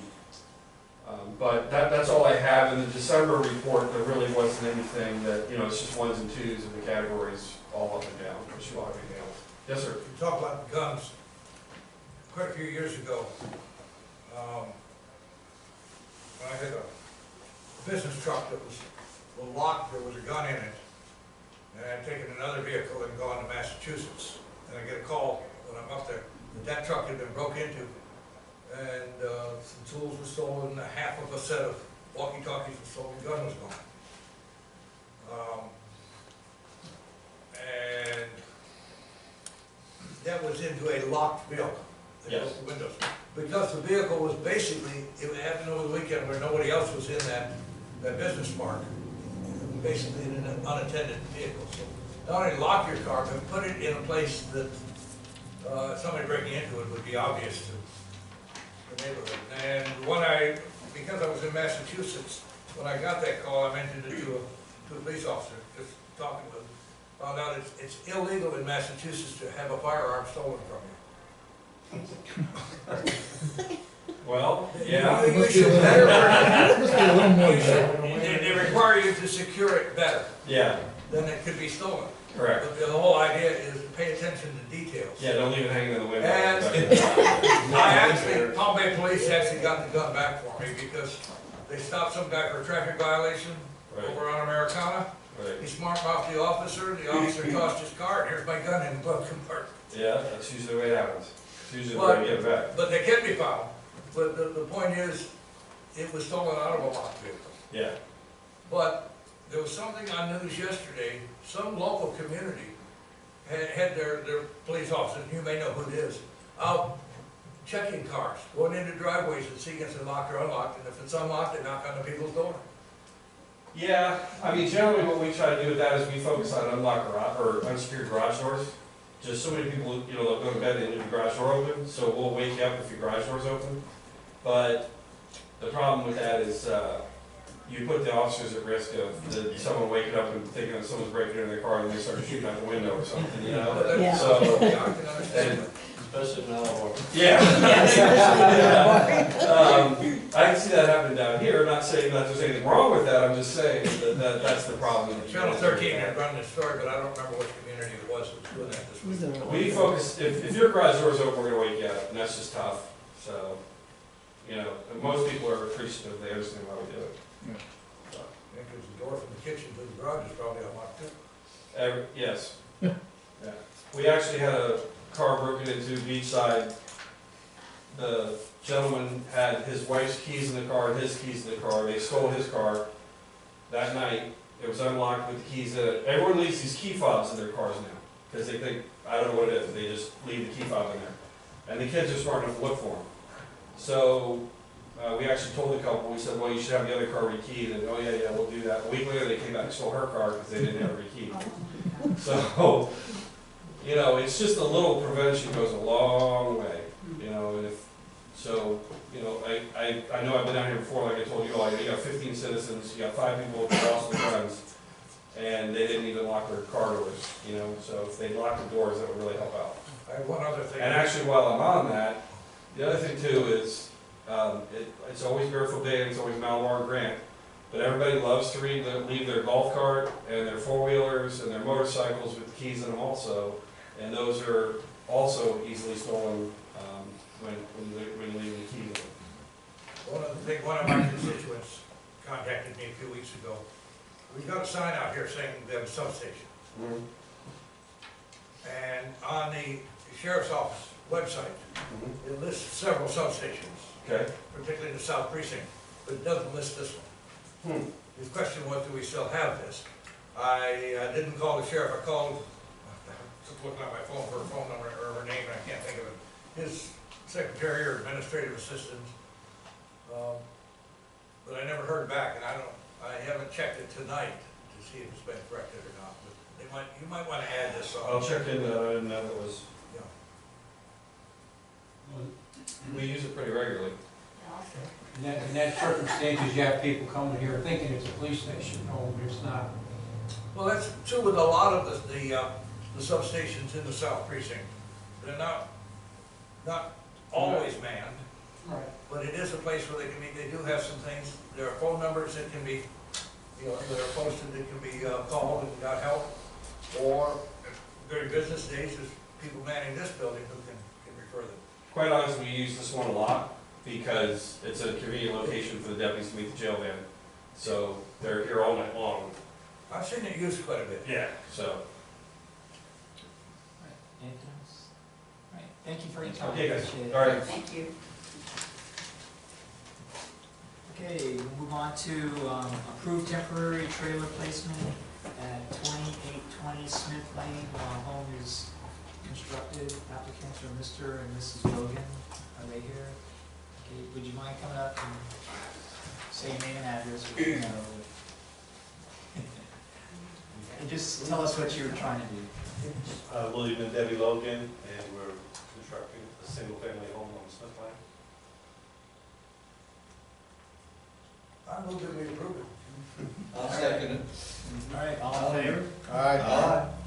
M: but that's all I have. In the December report, there really wasn't anything that, you know, it's just 1s and 2s in the categories all up and down, or 2 up and down. Yes, sir.
I: You talk about the guns, quite a few years ago, when I had a business truck that was locked, there was a gun in it, and I'd taken another vehicle and gone to Massachusetts, and I get a call when I'm up there, that truck had been broke into, and some tools were stolen, half of a set of walkie-talkies was stolen, the gun was gone. And that was into a locked vehicle. They
M: Yes.
I: broke the windows. Because the vehicle was basically, it happened over the weekend where nobody else was in that business park, basically in an unattended vehicle. So not only lock your car, but put it in a place that somebody breaking into it would be obvious to the neighborhood. And because I was in Massachusetts, when I got that call, I mentioned it to a police officer, just talking with him. Found out it's illegal in Massachusetts to have a firearm stolen from you.
M: Well, yeah.
I: You should better, they require you to secure it better
M: Yeah,
I: than it could be stolen.
M: correct.
I: But the whole idea is to pay attention to details.
M: Yeah, don't leave it hanging in the window.
I: And Palm Bay Police actually got the gun back for me because they stopped some guy for a traffic violation
M: Right,
I: over on Americana.
M: right.
I: He smart-mouthed the officer tossed his car, and here's my gun in the glove compartment.
M: Yeah, that's usually the way it happens. It's usually the way you get it back.
I: But they can be found. But the point is, it was stolen out of a locked vehicle.
M: Yeah,
I: But there was something on news yesterday, some local community had their police officers, you may know who it is, out checking cars, going into driveways and seeing if it's locked or unlocked, and if it's unlocked, they knock on the people's door.
M: yeah, I mean, generally what we try to do with that is we focus on unlocked or unsecured garage doors. Just so many people, you know, they'll go to bed and leave the garage door open, so we'll wake you up if your garage door's open. But the problem with that is, you put the officers at risk of someone waking up and thinking that someone's breaking into their car and they start shooting out the window or something, you know?
D: Yeah.
M: So,
I: Yeah, I can understand that.
M: especially now. Yeah. I can see that happening down here, not saying that there's anything wrong with that, I'm just saying that that's the problem.
I: Channel 13 had run this story, but I don't remember which community it was that was doing that this week.
M: We focus, if your garage door's open, we're gonna wake you up, and that's just tough, so, you know, and most people are appreciative, they understand why we do it.
I: Because the door from the kitchen to the garage is probably unlocked too.
M: Yes. Yeah. We actually had a car broken into Beachside. The gentleman had his wife's keys in the car and his keys in the car. They stole his car that night. It was unlocked with the keys in it. Everyone leaves these key fobs in their cars now because they think, I don't know what it is, they just leave the key fob in there. And the kids are smart enough to look for them. So we actually told the couple, we said, well, you should have the other car rekeyed. And, oh, yeah, we'll do that. A week later, they came back and stole her car because they didn't have it rekeyed. So, you know, it's just a little prevention goes a long way, you know, and if, so, you know, I know I've been out here before, like I told you all, you got 15 citizens, you got 5 people with lost their guns, and they didn't even lock their car doors, you know, so if they lock the doors, that would really help out.
I: I have one other thing.
M: And actually, while I'm on that, the other thing too is, it's always Barefoot Day and it's always Malabar and Grant, but everybody loves to leave their golf cart and their four-wheelers and their motorcycles with the keys in them also, and those are also easily stolen when you leave the keys in them.
I: One of my constituents contacted me a few weeks ago. We've got a sign out here saying we have a substation. And on the sheriff's office website, it lists several substations,
M: Okay.
I: particularly the South Precinct, but it doesn't list this one. The question was, do we still have this? I didn't call the sheriff, I called, just looking at my phone for her phone number or her name, and I can't think of it, his secretary or administrative assistant. But I never heard back, and I haven't checked it tonight to see if it's been corrected or not, but you might want to add this on.
M: I'll check in, I didn't know that was,
I: Yeah.
M: we use it pretty regularly.
C: In that circumstances, you have people coming here thinking it's a police station, no, it's not.
I: Well, that's true with a lot of the substations in the South Precinct. They're not always manned,
C: Right.
I: but it is a place where they can meet. They do have some things. There are phone numbers that can be, that are posted that can be called and got help. Or during business days, there's people manning this building who can refer them.
M: quite honestly, we use this one a lot because it's a convenient location for the deputies to meet the jail van. So they're here all night long.
I: I've seen it used quite a bit.
M: Yeah. So,
E: Anything else? All right, thank you for your time.
M: okay guys,
E: Appreciate it.
M: all right.
D: Thank you.
E: Okay, we'll move on to approved temporary trailer placement at 2820 Smith Lane while home is constructed. Applicants are Mr. and Mrs. Logan. Are they here? Okay, would you mind coming up and say your name and address? And just tell us what you're trying to do.
N: William and Debbie Logan, and we're constructing a single-family home on Smith Lane.
I: I move that we approve it.
J: I'll second it.
E: All right, all in favor?
L: Aye.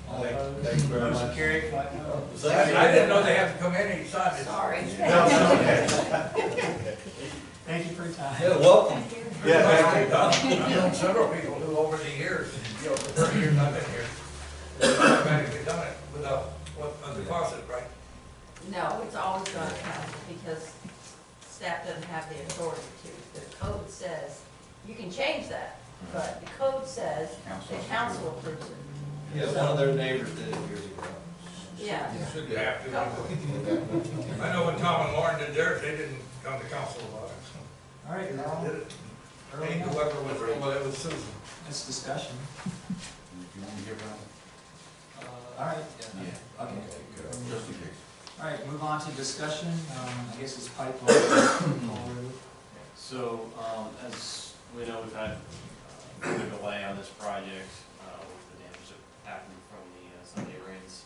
E: All opposed?
L: Thank you very
E: Motion
L: much.
E: carried, 5-0.
A: Was that-
I: I didn't know they have to come in each time.
D: Sorry.
E: Thank you for your time.
J: Yeah, welcome.
I: I've known several people who over the years, you know, the 30 years I've been here, they've automatically done it without what a deposit, right?
D: No, it's always gonna count because staff doesn't have the authority to. The code says, you can change that, but the code says the council approves it.
J: Yeah, one of their neighbors did it years ago.
D: Yeah.
I: Should have to. I know when Tom and Lauren did theirs, they didn't come to council about it.
E: All right,
I: They
E: now,
I: did it. Hey, whoever was, well, it was Susan.
E: it's discussion.
K: You want to give around?
E: All right.
K: Yeah.
E: Okay.
K: Just in case.
E: All right, move on to discussion. I guess it's pipeline.
F: So, as we know, we've had a delay on this project with the damage that happened from the Sunday rains.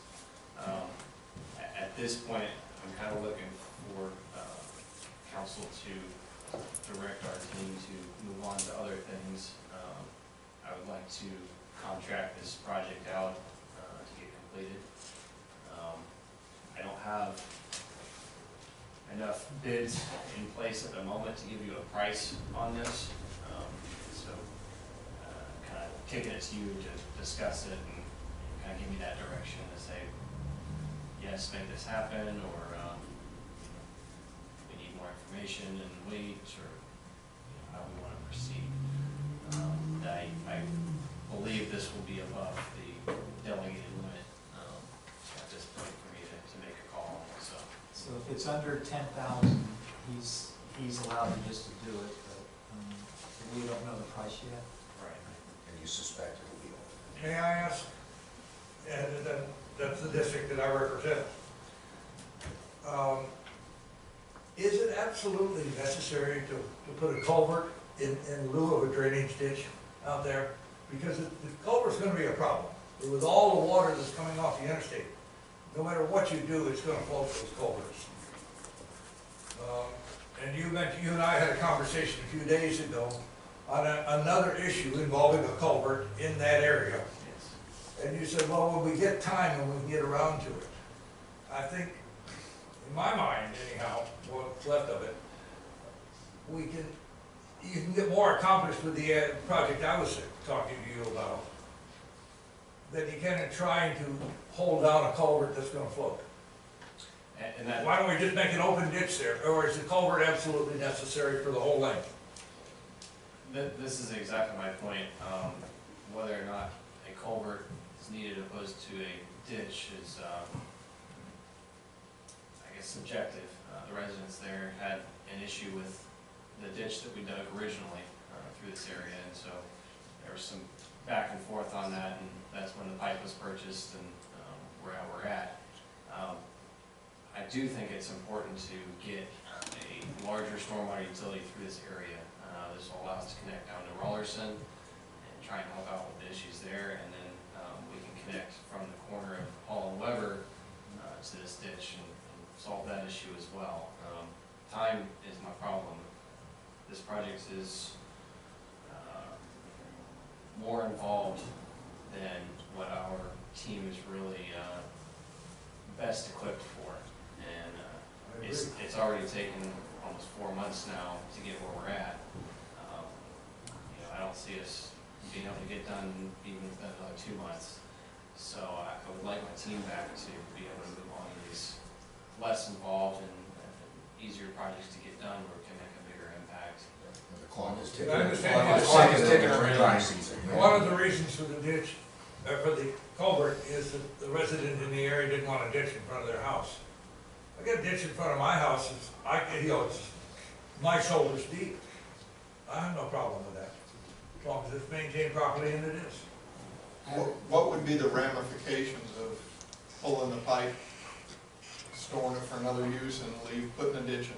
F: At this point, I'm kind of looking for council to direct our team to move on to other things. I would like to contract this project out to get completed. I don't have enough bids in place at the moment to give you a price on this. So, kind of kicking it to you to discuss it and kind of give me that direction to say, yes, make this happen, or we need more information and wait, or how we want to proceed. I believe this will be above the delegated limit at this point for me to make a call, so.
E: So if it's under 10,000, he's allowed to just to do it, but we don't know the price yet.
F: Right.
K: And you suspect it will be over.
I: May I ask, and that's the district that I represent. Is it absolutely necessary to put a culvert in lieu of a drainage ditch out there? Because the culvert's gonna be a problem. With all the water that's coming off the interstate, no matter what you do, it's gonna float those culverts. And you mentioned, you and I had a conversation a few days ago on another issue involving a culvert in that area.
F: Yes.
I: And you said, well, when we get time and we can get around to it. I think, in my mind anyhow, what's left of it, you can get more accomplished with the project I was talking to you about than you can in trying to hold down a culvert that's gonna float.
F: And that,
I: Why don't we just make an open ditch there, or is the culvert absolutely necessary for the whole length?
F: this is exactly my point. Whether or not a culvert is needed opposed to a ditch is, I guess, subjective. The residents there had an issue with the ditch that we dug originally through this area, and so there was some back and forth on that, and that's when the pipe was purchased, and we're at. I do think it's important to get a larger stormwater utility through this area. This will allow us to connect down to Rollerson and try and help out with the issues there, and then we can connect from the corner of Hall and Weber to this ditch and solve that issue as well. Time is my problem. This project is more involved than what our team is really best equipped for. And it's already taken almost 4 months now to get where we're at. I don't see us being able to get done even within another 2 months. So I would like my team back to be able to move on to these less involved and easier projects to get done where it can make a bigger impact.
K: The clock is ticking.
I: I understand.
K: The clock is ticking on dry season. yeah.
I: One of the reasons for the ditch, for the culvert, is that the resident in the area didn't want a ditch in front of their house. I got a ditch in front of my house, it's my shoulders deep. I have no problem with that, as long as it's maintained properly, and it is.
L: What would be the ramifications of pulling the pipe, storing it for another use, and putting a ditch in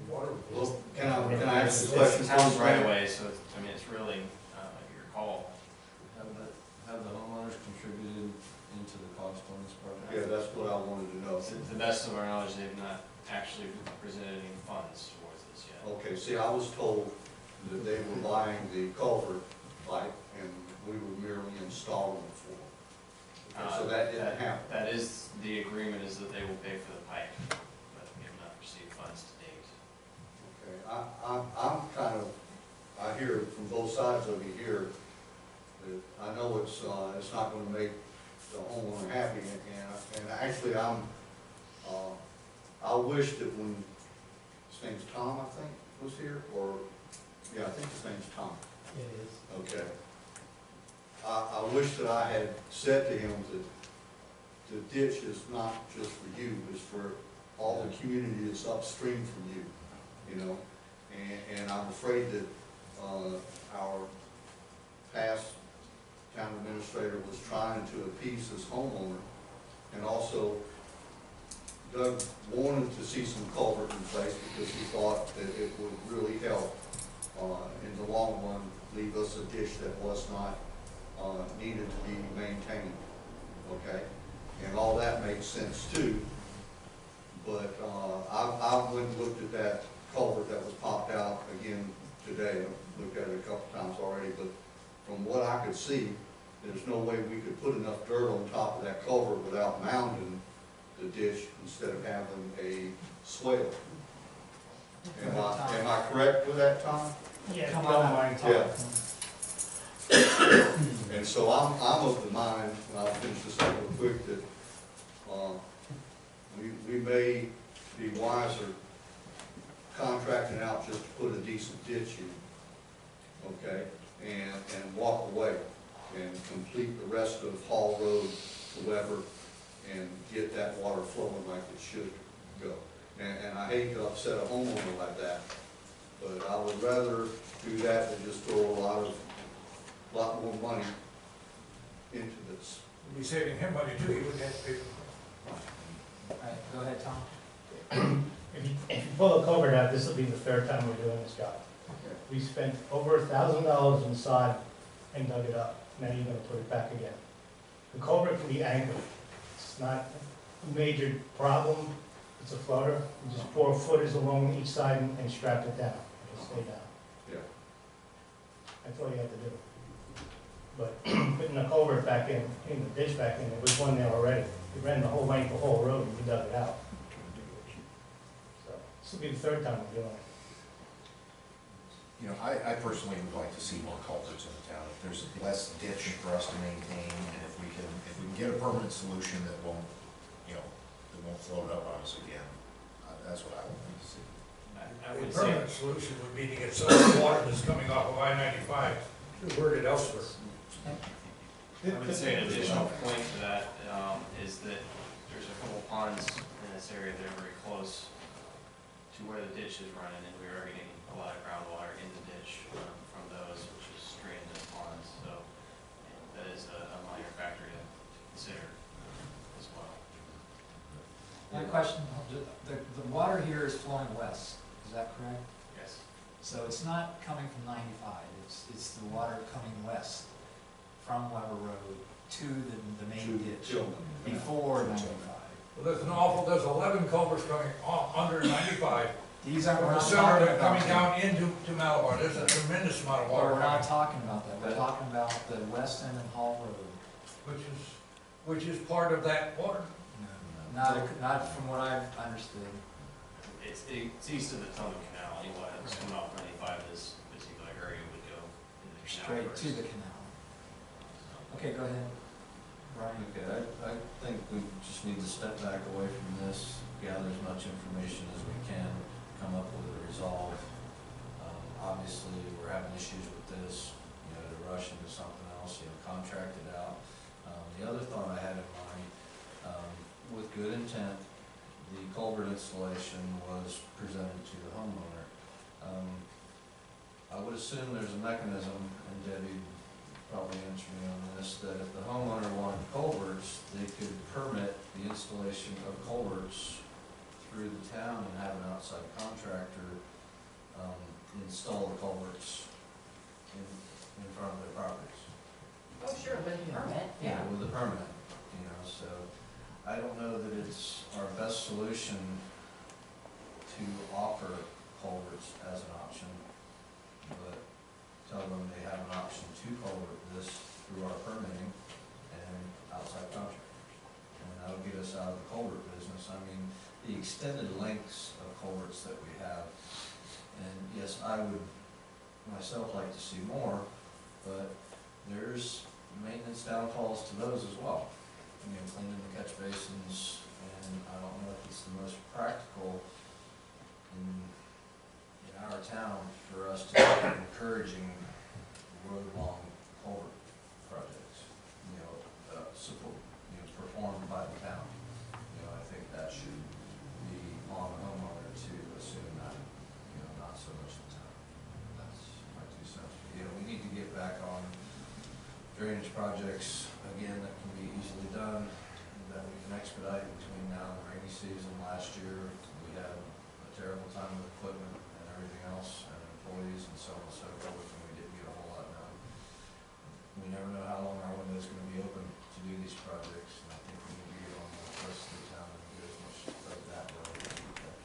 L: there?
I: Water.
A: Well, can I ask the
F: It's
A: question?
F: the town's
A: first,
F: right
A: Brad?
F: away, so it's, I mean, it's really, your call.
C: Have the homeowners contributed into the cost on this project?
A: Yeah, that's what I wanted to know.
F: To the best of our knowledge, they've not actually presented any funds towards this yet.
A: Okay, see, I was told that they were buying the culvert pipe and we were merely installing it for them. Okay, so that didn't happen.
F: That is, the agreement is that they will pay for the pipe, but we have not received funds to date.
A: Okay, I'm kind of, I hear from both sides of you here, that I know it's not gonna make the homeowner happy, and actually I wish that when, his name's Tom, I think, was here, or, yeah, I think his name's Tom.
H: It is.
A: Okay. I wish that I had said to him that the ditch is not just for you, it's for all the community that's upstream from you, you know? And I'm afraid that, our past town administrator was trying to appease this homeowner, and also Doug wanted to see some culvert in place because he thought that it would really help, in the long run, leave us a ditch that was not, needed to be maintained, okay? And all that makes sense too, but, I went and looked at that culvert that was popped out again today. I've looked at it a couple times already, but from what I could see, there's no way we could put enough dirt on top of that culvert without mounding the ditch instead of having a swale. Am I correct with that, Tom?
H: Yeah,
E: Come
H: don't
E: on.
H: mind
A: Yeah.
H: talking.
A: And so I'm of the mind, and I'll finish this up real quick, that, we may be wiser contracting out just to put a decent ditch in, okay? And walk away and complete the rest of Hall Road to Weber and get that water flowing like it should go. And I hate to upset a homeowner like that, but I would rather do that than just throw a lot more money into this.
I: You'd be saving him money too, you wouldn't have to pay for it.
E: All right, go ahead, Tom.
H: If you pull a culvert out, this will be the third time we're doing this job. We spent over $1,000 in sod and dug it up. Now you're gonna put it back again. The culvert can be anchored. It's not a major problem. It's a floater. You just bore footers along each side and strap it down. It'll stay down.
A: Yeah.
H: That's all you have to do. But putting the culvert back in the ditch back in, there was one there already. We ran the whole length of the whole road and we dug it out. So this will be the third time we're doing it.
K: You know, I personally would like to see more culverts in the town. If there's less ditch for us to maintain, and if we can get a permanent solution that won't, you know, that won't float up on us again, that's what I would like to see.
F: I
I: A
F: would say,
I: permanent solution would be to get some of the water that's coming off of I-95 diverted elsewhere.
F: I would say an additional point to that, is that there's a couple ponds in this area that are very close to where the ditch is running, and we are getting a lot of groundwater in the ditch, from those, which is straight into the ponds, so that is a minor factor to consider, as well.
E: My question, the water here is flowing west, is that correct?
F: Yes.
E: So it's not coming from 95, it's the water coming west from Weber Road to the main ditch
A: Tillman.
E: before 95.
I: Well, there's 11 culverts coming under 95.
E: These are,
I: From
E: we're
I: the
E: not
I: center
E: talking
I: that coming
E: about,
I: down into Malabar, there's a tremendous amount of
E: but
I: water
E: we're not
I: coming,
E: talking about that, we're talking about the west end of Hall Road.
I: which is part of that water.
E: Not from what I've understood.
F: It's east of the Tillman Canal, anyway, it's coming off 95, this particular area would go into the canal
E: Straight
F: first.
E: to the canal. Okay, go ahead. Brian?
O: Okay, I think we just need to step back away from this, gather as much information as we can, come up with a resolve. Obviously, we're having issues with this, to rush into something else, contract it out. The other thought I had in mind, with good intent, the culvert installation was presented to the homeowner. I would assume there's a mechanism, and Debbie probably answer me on this, that if the homeowner wanted culverts, they could permit the installation of culverts through the town and have an outside contractor install the culverts in front of their properties.
D: Oh, sure, with a permit, yeah.
O: With a permit, so I don't know that it's our best solution to offer culverts as an option, but tell them they have an option to culvert this through our permitting and outside contractors. And that'll get us out of the culvert business. I mean, the extended lengths of culverts that we have, and yes, I would myself like to see more, but there's maintenance downfalls to those as well. Cleaning the catch basins, and I don't know if it's the most practical in our town for us to be encouraging road-long culvert projects, support, performed by the town. I think that should be on the homeowner to assume that, not so much the town. That's my 2 cents. We need to get back on drainage projects, again, that can be easily done, that we can expedite between now and the rainy season. Last year, we had a terrible time with equipment and everything else, and employees and so on and so forth, and we didn't get a whole lot done. We never know how long our window is gonna be open to do these projects, and I think we need to get on the rest of the town and do as much of that way as we can.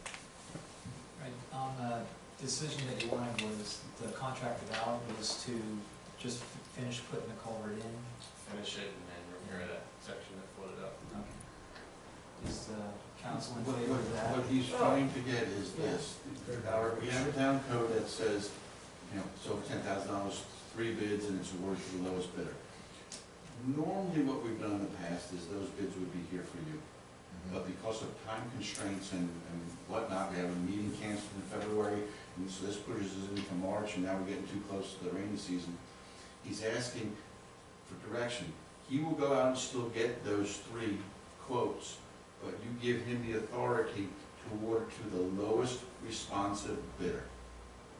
E: Right, on the decision that you wanted was, the contracted out was to just finish putting the culvert in?
F: Finish it and then repair that section that floated up.
E: Okay. Is the council in favor of that?
C: What he's trying to get is this, we have a town code that says, it's over $10,000, 3 bids, and it's awarded to the lowest bidder. Normally, what we've done in the past is those bids would be here for you. But because of time constraints and whatnot, we have a meeting canceled in February, and so this pushes us into March, and now we're getting too close to the rainy season. He's asking for direction. He will go out and still get those 3 quotes, but you give him the authority to award to the lowest responsive bidder.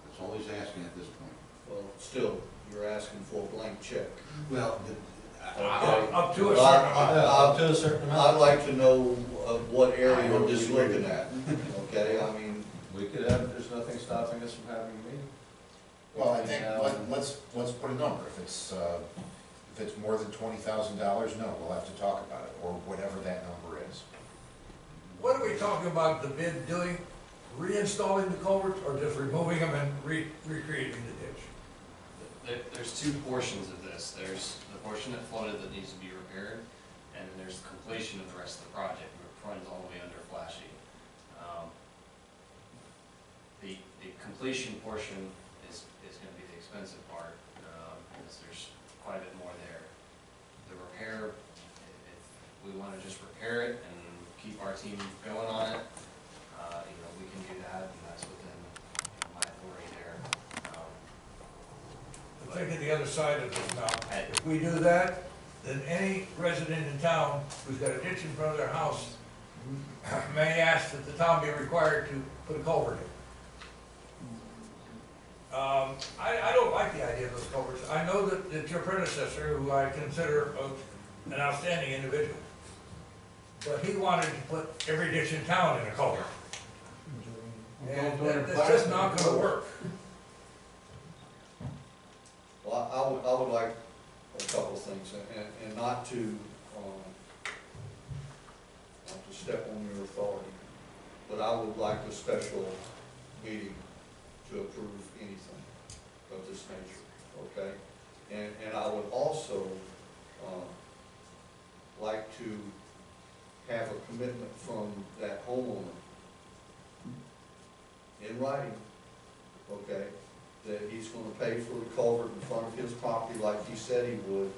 C: That's all he's asking at this point.
A: Well, still, you're asking for a blank check.
C: Well,
I: Up to a certain amount.
O: Up to a certain amount.
A: I'd like to know what area we're just looking at, okay? I mean,
O: We could have, there's nothing stopping us from having a meeting.
K: Well, I think, let's put a number. If it's more than $20,000, no, we'll have to talk about it, or whatever that number is.
I: What are we talking about the bid doing? Reinstalling the culverts or just removing them and recreating the ditch?
F: There's 2 portions of this. There's the portion that flooded that needs to be repaired, and then there's the completion of the rest of the project, which runs all the way under Flashy. The completion portion is gonna be the expensive part, because there's quite a bit more there. The repair, if we wanna just repair it and keep our team going on it, we can do that, and that's within my authority there.
I: Thinking the other side of this now, if we do that, then any resident in town who's got a ditch in front of their house may ask that the town be required to put a culvert in. I don't like the idea of those culverts. I know that your predecessor, who I consider an outstanding individual, but he wanted to put every ditch in town in a culvert. And that's just not gonna work.
A: well, I would like a couple of things, and not to step on your authority, but I would like a special meeting to approve anything of this nature, okay? And I would also like to have a commitment from that homeowner in writing, okay, that he's gonna pay for the culvert in front of his property like he said he would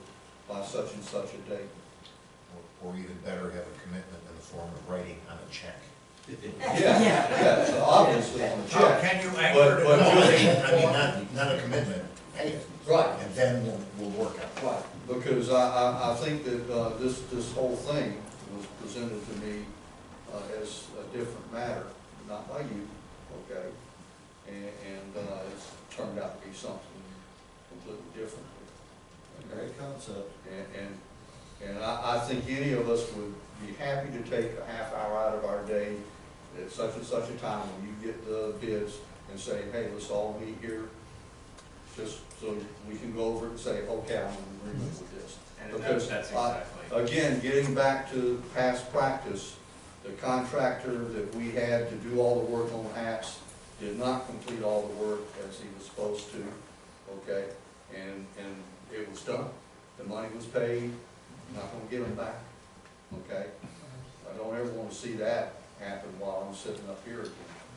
A: by such and such a date.
K: or even better, have a commitment in the form of writing on a check.
A: Yeah, so obviously on the check.
I: Can you
A: But,
I: anchor
A: but
I: it?
A: really,
K: Not a commitment, pay it,
A: right,
K: and then we'll work out.
A: right, because I think that, this whole thing was presented to me, as a different matter, not by you, okay? And it's turned out to be something completely different.
O: Great concept.
A: And I think any of us would be happy to take a half hour out of our day at such and such a time when you get the bids and say, hey, let's all meet here, just so we can go over it and say, okay, I'm in agreement with this.
F: And
A: Because
F: that's exactly.
A: Again, getting back to past practice, the contractor that we had to do all the work on hats did not complete all the work as he was supposed to, okay? And it was done. The money was paid, not gonna give him back, okay? I don't ever wanna see that happen while I'm sitting up here again.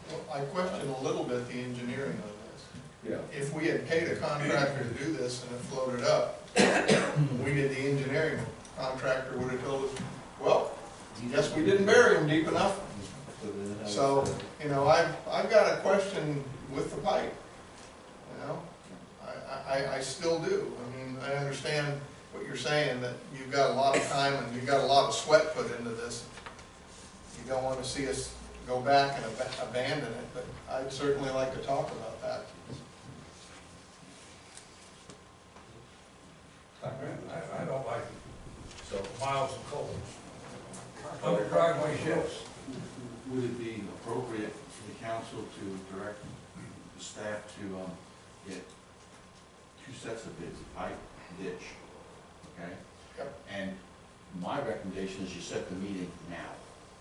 L: Well, I question a little bit the engineering on this.
A: Yeah.
L: If we had paid a contractor to do this and it floated up, we did the engineering, contractor would have told us, well, guess we didn't bury them deep enough. So, you know, I've got a question with the pipe, you know? I still do. I mean, I understand what you're saying, that you've got a lot of time and you've got a lot of sweat put into this. You don't want to see us go back and abandon it, but I'd certainly like to talk about that.
I: I don't like
A: So,
I: miles of coals. Under driveway ships.
P: Would it be appropriate for the council to direct the staff to get two sets of bids, a pipe, ditch, okay?
L: Yep.
P: And my recommendation is you set the meeting now.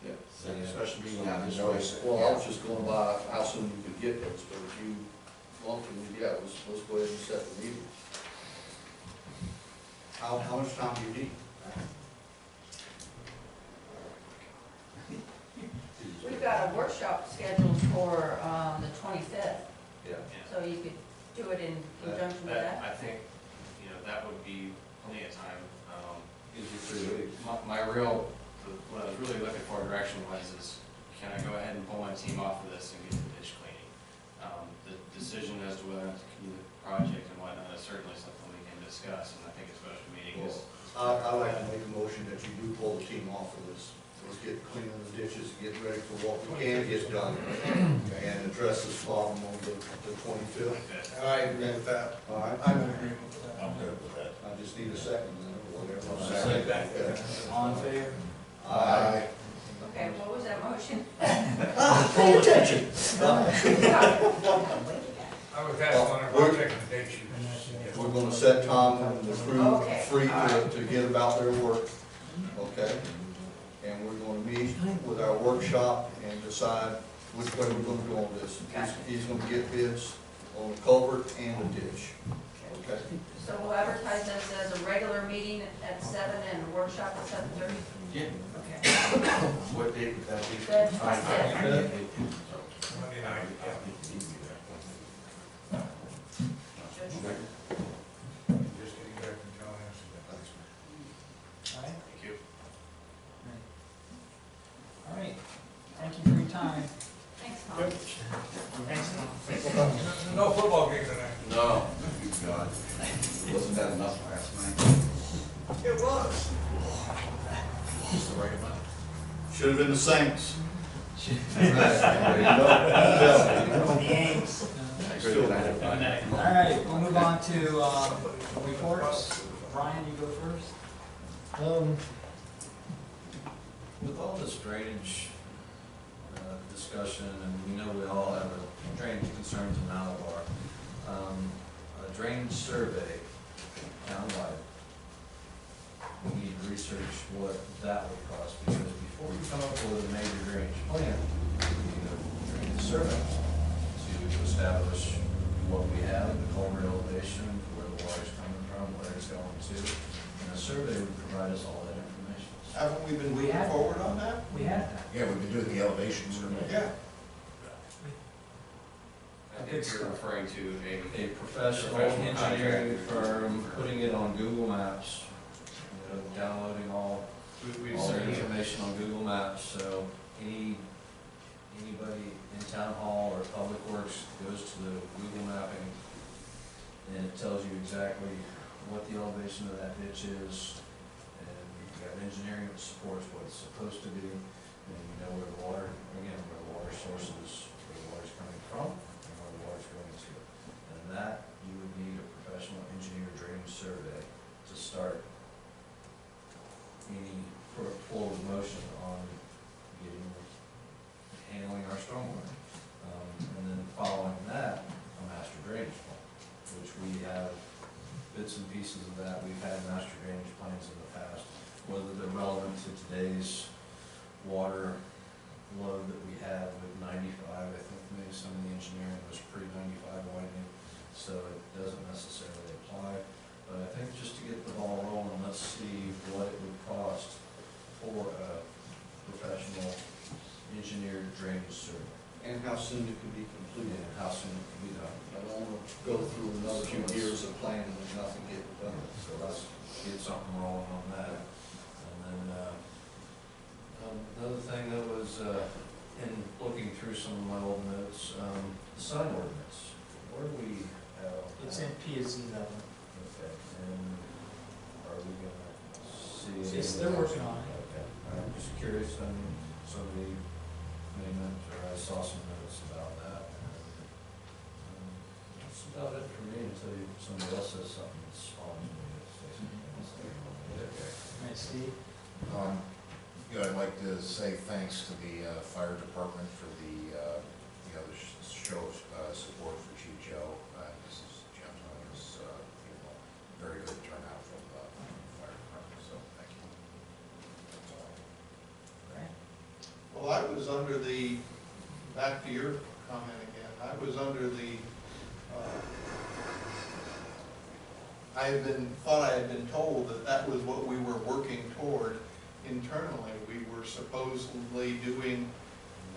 A: yeah.
P: Set a special meeting now this way.
K: Notice it.
A: Well, I was just going by how soon you could get those, but if you want to, yeah, let's go ahead and set the meeting. How much time do you need?
D: We've got a workshop scheduled for, the 25th,
A: Yeah.
D: so you could do it in conjunction with that.
F: I think, you know, that would be plenty of time.
A: Gives you 3 weeks.
F: My real, what I was really looking for direction-wise is, can I go ahead and pull my team off of this and get the ditch cleaning? The decision as to whether or not to continue the project and whatnot is certainly something we can discuss, and I think a special meeting is.
A: I'd like to make a motion that you do pull the team off of this. Let's get cleaning the ditches, get ready for what we can get done, and address this problem on the 25th.
L: I agree with that.
A: All right?
L: I'm in agreement with that.
K: I'm good with that.
A: I just need a second, then, or whatever.
J: Second.
A: Okay.
E: All in favor?
A: Aye.
D: Okay, what was that motion?
A: Pay attention.
I: I was asked on a project the date sheet.
A: We're gonna set Tom and the crew
D: Okay.
A: free to get about their work, okay? And we're gonna meet with our workshop and decide which way we're gonna go on this. He's gonna get bids on the culvert and the ditch, okay?
D: So we'll advertise this as a regular meeting at 7 and a workshop at 7:30?
P: Yeah.
D: Okay.
P: What date would that be?
D: The 25th.
I: Monday night, yeah. Just getting back from Tallahassee.
E: All right,
F: Thank you.
E: all right. Thank you for your time.
D: Thanks, Tom.
E: Thanks, Tom.
I: No football game tonight.
P: No, you God. Wasn't that enough last night?
I: It was.
P: Just the right amount.
A: Should have been the Saints.
E: The Yanks.
A: Still
E: All right, we'll move on to reports. Brian, you go first.
O: With all this drainage discussion, and we know we all have drainage concerns in Malabar, a drainage survey townwide, we need to research what that would cost, because before we come up with a major drainage plan, we need a drainage survey to establish what we have, the culvert elevation, where the water's coming from, where it's going to, and a survey would provide us all that information.
L: Haven't we been
E: We
L: moving
E: have-
L: forward on that?
E: We had that.
K: Yeah, we've been doing the elevations.
L: Yeah.
F: I think you're referring to
O: A professional
F: Professional
O: engineering
F: contractor.
O: firm putting it on Google Maps, downloading all We've sent information on Google Maps, so anybody in town hall or public works goes to the Google mapping, and it tells you exactly what the elevation of that ditch is, and you have engineering that supports what it's supposed to be, and you know where the water, again, where the water source is, where the water's coming from, and where the water's going to. And that, you would need a professional engineer drainage survey to start any forward motion on getting, handling our stormwater. And then following that, a master drainage plan, which we have bits and pieces of that. We've had master drainage plans in the past, whether they're relevant to today's water load that we have with 95. I think maybe some of the engineering was pre-95 widening, so it doesn't necessarily apply. But I think just to get the ball rolling, let's see what it would cost for a professional engineered drainage survey.
A: And how soon it could be completed.
O: And how soon it can be done.
A: I don't want to go through another few years of planning and nothing get done.
O: So let's get something rolling on that. And then, another thing that was, in looking through some of my old notes, the sign ordinance. Where do we have?
E: It's in P as 11.
O: Okay, and are we gonna see?
E: Yes, they're working on it.
O: Okay, I'm just curious, I mean, somebody made notes, or I saw some notes about that. And, that's about it for me until somebody else says something that's spawning me. Okay.
E: Right, Steve?
K: Yeah, I'd like to say thanks to the fire department for the, the show of support for Chief Joe. This is gentleman, it was, very good turnout from the fire department, so thank you. That's all.
L: Well, I was under the, back to your comment again, I was under the, thought I had been told that that was what we were working toward internally. We were supposedly doing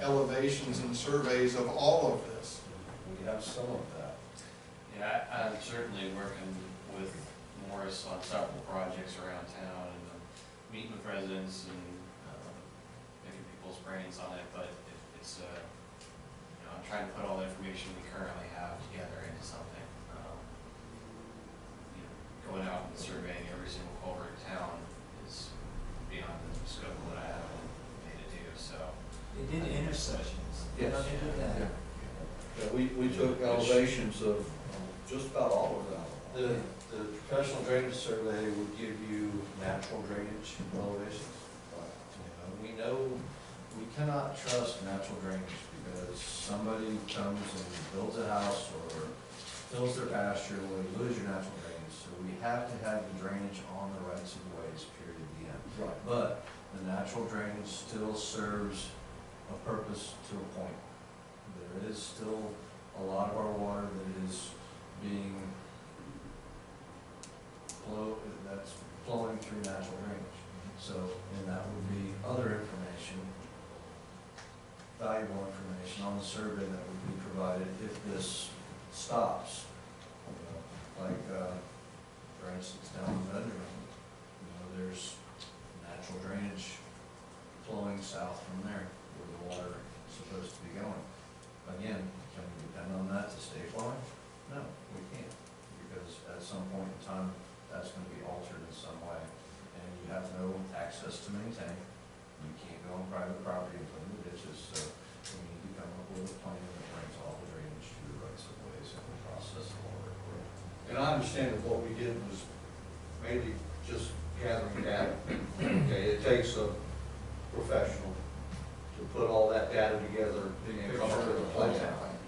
L: elevations and surveys of all of this.
O: We have some of that.
F: Yeah, I'm certainly working with Morris on several projects around town and meeting with residents and picking people's brains on it, but it's, I'm trying to put all the information we currently have together into something. Going out and surveying every single culvert in town is beyond the scope of what I have made to do, so.
E: They did intersections.
A: Yes.
E: They did that.
A: Yeah, we took elevations of just about all of that.
O: The professional drainage survey would give you natural drainage elevations. We know we cannot trust natural drainage because somebody comes and builds a house or fills their pasture, well, you lose your natural drainage. So we have to have the drainage on the rights of ways, period, the end.
A: Right.
O: But the natural drainage still serves a purpose to a point. There is still a lot of our water that is being that's flowing through natural drainage. So, and that would be other information, valuable information on the survey that would be provided if this stops. Like, for instance, down in Vendor, there's natural drainage flowing south from there where the water is supposed to be going. Again, can we depend on that to stay flowing? No, we can't, because at some point in time, that's going to be altered in some way, and you have no access to maintain. You can't go on private property and put in the ditches, so we need to come up with a plan that brings all the drainage to the rights of ways and the process of water.
A: And I understand that what we did was mainly just gathering data. Okay, it takes a professional to put all that data together and come up with a plan.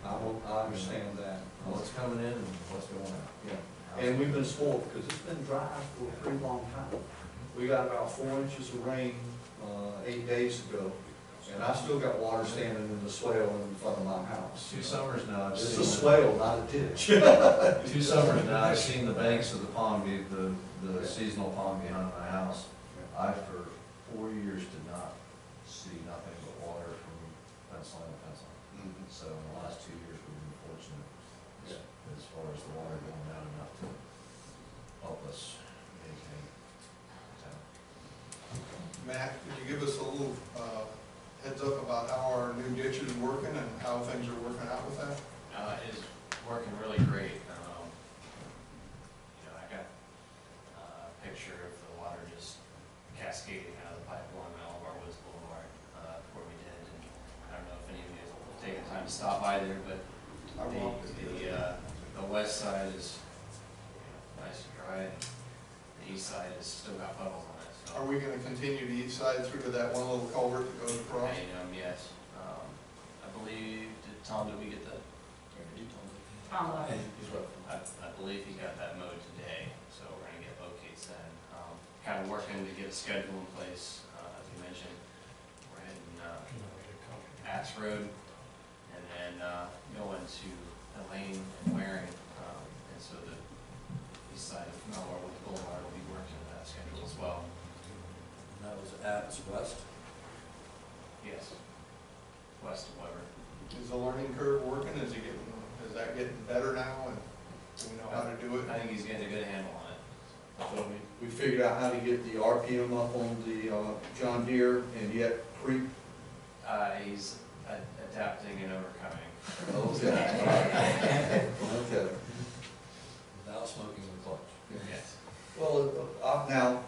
A: I understand that.
O: What's coming in and what's going out.
A: Yeah. And we've been spoiled because it's been dry for a pretty long time. We got about 4 inches of rain 8 days ago, and I still got water standing in the swale in front of my house.
O: 2 summers now, I've
A: It's
O: seen
A: a swale, not a ditch.
O: 2 summers now, I've seen the banks of the pond, the seasonal pond behind my house. I, for 4 years, did not see nothing but water from fence line to fence line. So in the last 2 years, we've been fortunate as far as the water going down enough to help us maintain town.
L: give us a little heads up about how our new ditch is working and how things are working out with that?
F: It is working really great. I got a picture of the water just cascading out of the pipe along Malabar Woods Boulevard, where we did. And I don't know if any of you have taken time to stop by there, but the west side is nice and dry, and the east side has still got puddles on it, so.
L: Are we gonna continue the east side through to that one little culvert that goes across?
F: Yes. I believe, Tom, did we get the?
D: Tom left.
F: I believe he got that mowed today, so we're gonna get locates then. Kind of working to get a schedule in place, as you mentioned. We're heading, Axe Road, and then, going to Elaine and Waring, and so the east side of Malabar Woods Boulevard will be working that schedule as well.
C: That was Abbott West.
F: Yes, west of Weber.
L: Is the learning curve working? Is that getting better now and do we know how to do it?
F: I think he's getting a good handle on it.
A: So we figured out how to get the RPM up on the John Deere and yet creep.
F: He's adapting and overcoming.
A: Okay. Okay.
C: Without smoking the clutch.
F: Yes.
A: Well, now,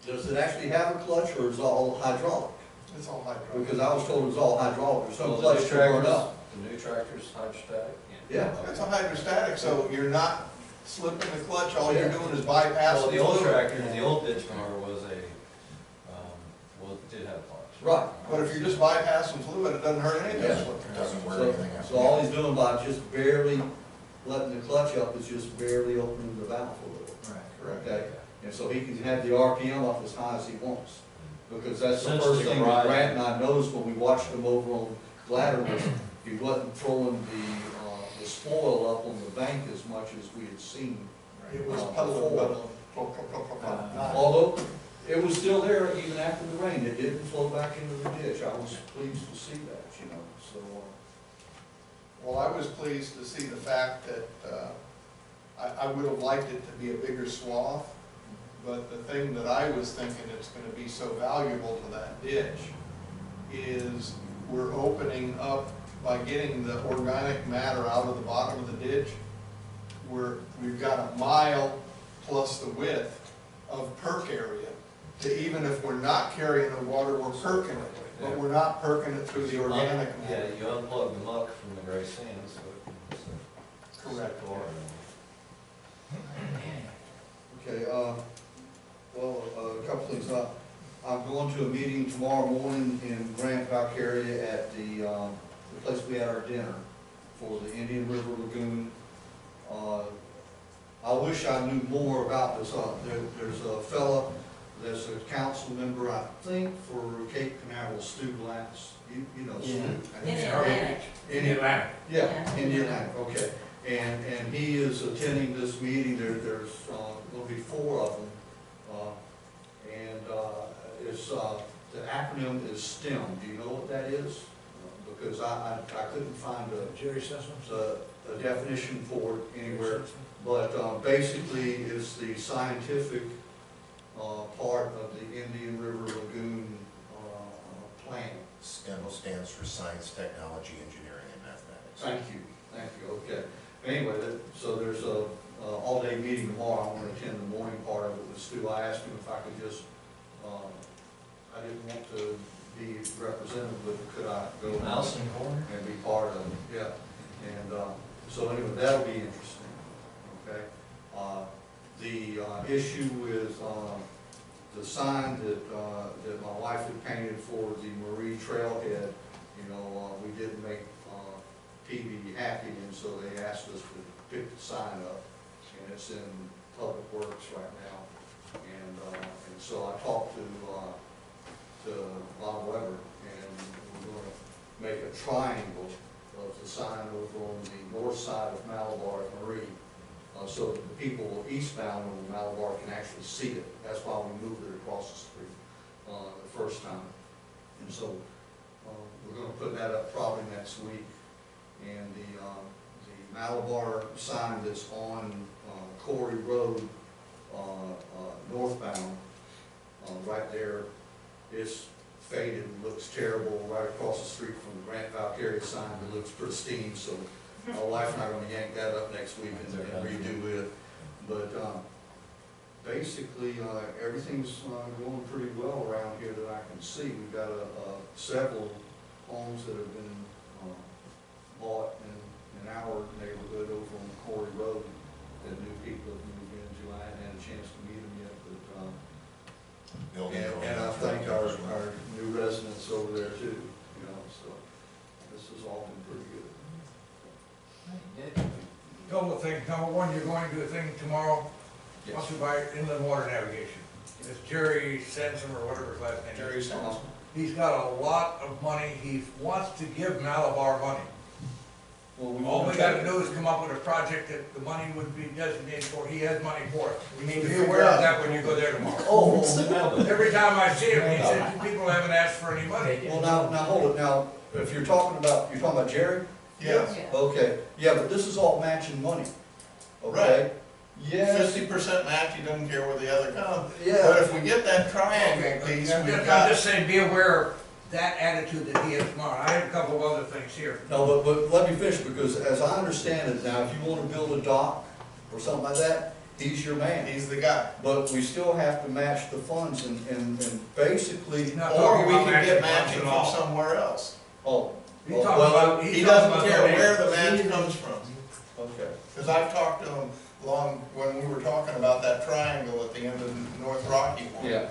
A: does it actually have a clutch or is it all hydraulic?
L: It's all hydraulic.
A: Because I was told it was all hydraulic, there's no
C: Well,
A: clutch to burn up.
C: The new tractor's hydrostatic.
A: Yeah.
L: It's a hydrostatic, so you're not slipping the clutch, all you're doing is bypassing.
C: Well, the old
L: fluid.
C: tractor, the old ditch mower was did have a clutch.
A: Right.
L: But if you're just bypassing fluid, it doesn't hurt anything.
A: Yeah.
K: It doesn't wear
A: So,
K: anything out.
A: so all he's doing by just barely letting the clutch up is just barely opening the valve a little.
E: Right.
L: Correct.
A: Okay? And so he can have the RPM up as high as he wants. Because that's the
C: Essentially
A: first thing that
C: riding.
A: Grant and I noticed when we watched him over on Ladder was he wasn't throwing the spoil up on the bank as much as we had seen.
L: It was
A: Before.
L: puddling.
A: Although it was still there even after the rain, it didn't flow back into the ditch. I was pleased to see that, so.
L: Well, I was pleased to see the fact that, I would have liked it to be a bigger swath, but the thing that I was thinking it's gonna be so valuable to that ditch is we're opening up, by getting the organic matter out of the bottom of the ditch, we've got a mile plus the width of perk area. To even if we're not carrying the water, we're perking it, but we're not perking it through the organic
C: Yeah,
L: matter.
C: you unplug the muck from the gray sand, so it can.
L: Correct.
A: Okay, well, a couple things. I'm going to a meeting tomorrow morning in Grant, Valcarria at the place we had our dinner for the Indian River Lagoon. I wish I knew more about this. There's a fella that's a council member, I think, for Cape Canaveral, Stu Lance. You know Stu.
D: In Atlantic.
A: In Atlantic. Yeah,
D: Yeah.
A: in the Atlantic, okay. And he is attending this meeting. There's going to be 4 of them. It's, the acronym is STEM. Do you know what that is? Because I couldn't find a definition for it anywhere. But basically, it's the scientific part of the Indian River Lagoon plan.
K: STEM stands for Science, Technology, Engineering, and Mathematics.
A: Thank you, okay. Anyway, so there's a all-day meeting tomorrow. I'm going to attend the morning part of it with Stu. I asked him if I could just, I didn't want to be representative, but could I go
C: Mouse in the corner?
A: and be part of it? Yeah. And so anyway, that'll be interesting, okay? The issue with the sign that my wife had painted for the Marie Trailhead, we didn't make PB happy, and so they asked us to pick the sign up, and it's in Public Works right now. And so I talked to Bob Weber, and we're going to make a triangle of the sign over on the north side of Malabar at Marie, so that the people eastbound on Malabar can actually see it. That's why we moved it across the street the first time. And so we're going to put that up probably next week. And the Malabar sign that's on Corey Road northbound, right there it's faded, and looks terrible right across the street from the Grant Valkyria sign, it looks pristine, so my wife and I are gonna yank that up next week and redo it. But, basically, everything's going pretty well around here that I can see. We've got several homes that have been bought in our neighborhood over on Corey Road that new people have moved into. I haven't had a chance to meet them yet, but, and I thank our new residents over there too, you know, so this has all been pretty good.
I: Couple of things. Number one, you're going to do a thing tomorrow, sponsored by Inland Water Navigation. It's Jerry Sansom or whatever his last name is.
A: Jerry Sansom.
I: He's got a lot of money. He wants to give Malabar money.
A: Well,
I: All we gotta do is come up with a project that the money would be designated for. He has money for it. We need to be aware of that when you go there tomorrow.
A: Oh,
I: Every time I see him, he says, people haven't asked for any money.
A: well, now, hold it, now, if you're talking about Jerry?
J: Yes.
A: Okay, yeah, but this is all matching money, okay? Yes,
J: 50% match, he doesn't care where the other comes. But
A: yeah,
J: if we get that triangle piece,
I: I'm
J: we've
I: just
J: got.
I: saying, be aware of that attitude that he has tomorrow. I have a couple of other things here.
A: no, but let me finish, because as I understand it now, if you wanna build a dock or something like that, he's your man.
J: He's the guy.
A: But we still have to match the funds and basically,
I: He's not
J: Or
I: talking
J: we
I: about
J: can get
I: matching funds
J: matching
I: at
J: from
I: all.
J: somewhere else.
A: oh,
I: He's
A: well,
I: talking about,
J: He
I: he's talking
J: doesn't
I: about
J: care where the
I: donations.
J: match comes from.
A: okay.
J: Because I've talked to him when we were talking about that triangle at the end of North Rocky one.
A: Yeah.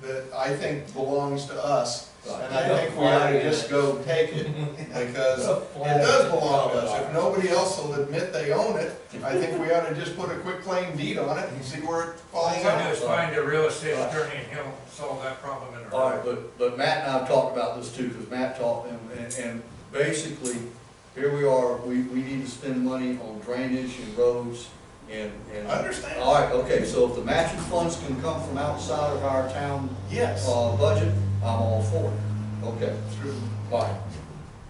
J: That I think belongs to us.
A: Right.
J: And I think we ought to just go take it, because it does belong to us. If nobody else will admit they own it, I think we ought to just put a quick claim deed on it and see where it
I: All
J: falls
I: you gotta do
J: out.
I: is find a real estate attorney and he'll solve that problem in a
A: All
I: hurry.
A: right, but Matt and I have talked about this too, because Matt talked, and basically, here we are, we need to spend money on drainage and roads and.
J: I understand.
A: All right, okay, so if the matching funds can come from outside of our town,
J: Yes.
A: budget, I'm all for it. Okay,
J: True.
A: fine.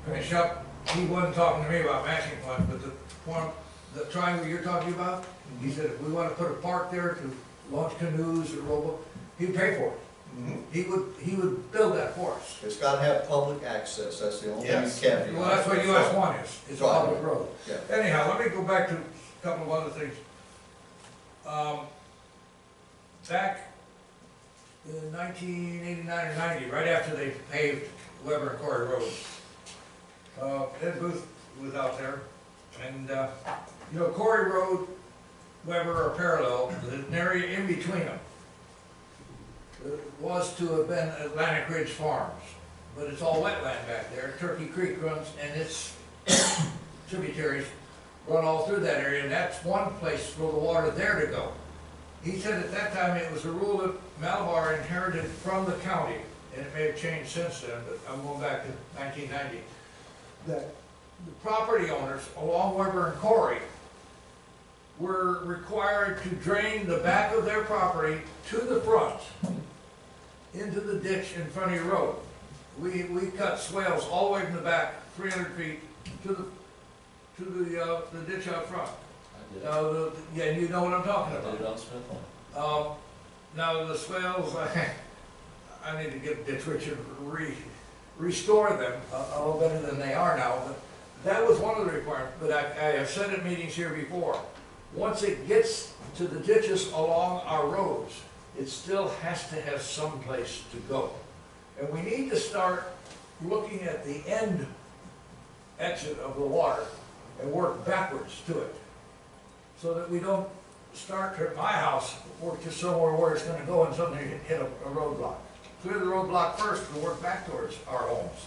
I: Finish up, he wasn't talking to me about matching funds, but the triangle you're talking about, he said, if we wanna put a park there to launch canoes or rowboat, he'd pay for it.
J: Mhm.
I: He would build that for us.
A: It's gotta have public access, that's the only
J: Yes.
A: caveat.
I: Well, that's what US one is, it's a
A: Right.
I: public road.
A: Yeah.
I: Anyhow, let me go back to a couple of other things. Back in 1989 or 90, right after they paved Weber and Corey Road, Ed Booth was out there, and, you know, Corey Road, Weber are parallel, there's an area in between them. It was to have been Atlantic Ridge Farms, but it's all wetland back there. Turkey Creek runs, and its tributaries run all through that area, and that's one place for the water there to go. He said at that time it was a rule that Malabar inherited from the county, and it may have changed since then, but I'm going back to 1990, that the property owners along Weber and Corey were required to drain the back of their property to the front, into the ditch in front of your road. We cut swales all the way from the back, 300 feet, to the ditch out front. Yeah, you know what I'm talking about.
O: I did it on Smith.
I: Now, the swales, I need to get Ditch Rich and restore them a little better than they are now, but that was one of the requirements, but I have said at meetings here before, once it gets to the ditches along our roads, it still has to have some place to go. And we need to start looking at the end exit of the water and work backwards to it, so that we don't start at my house, work to somewhere where it's gonna go and suddenly hit a roadblock. Clear the roadblock first and work back towards our homes.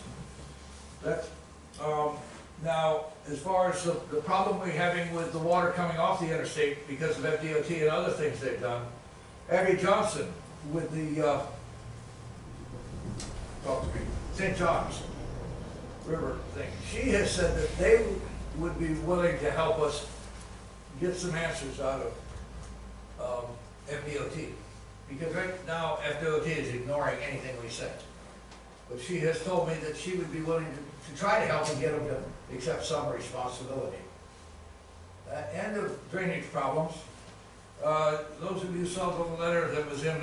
I: That's, now, as far as the problem we're having with the water coming off the interstate because of FDOT and other things they've done, Abby Johnson with the, St. John's River thing, she has said that they would be willing to help us get some answers out of FDOT. Because right now, FDOT is ignoring anything we said. But she has told me that she would be willing to try to help and get them to accept some responsibility. End of drainage problems. Those of you saw the letter that was in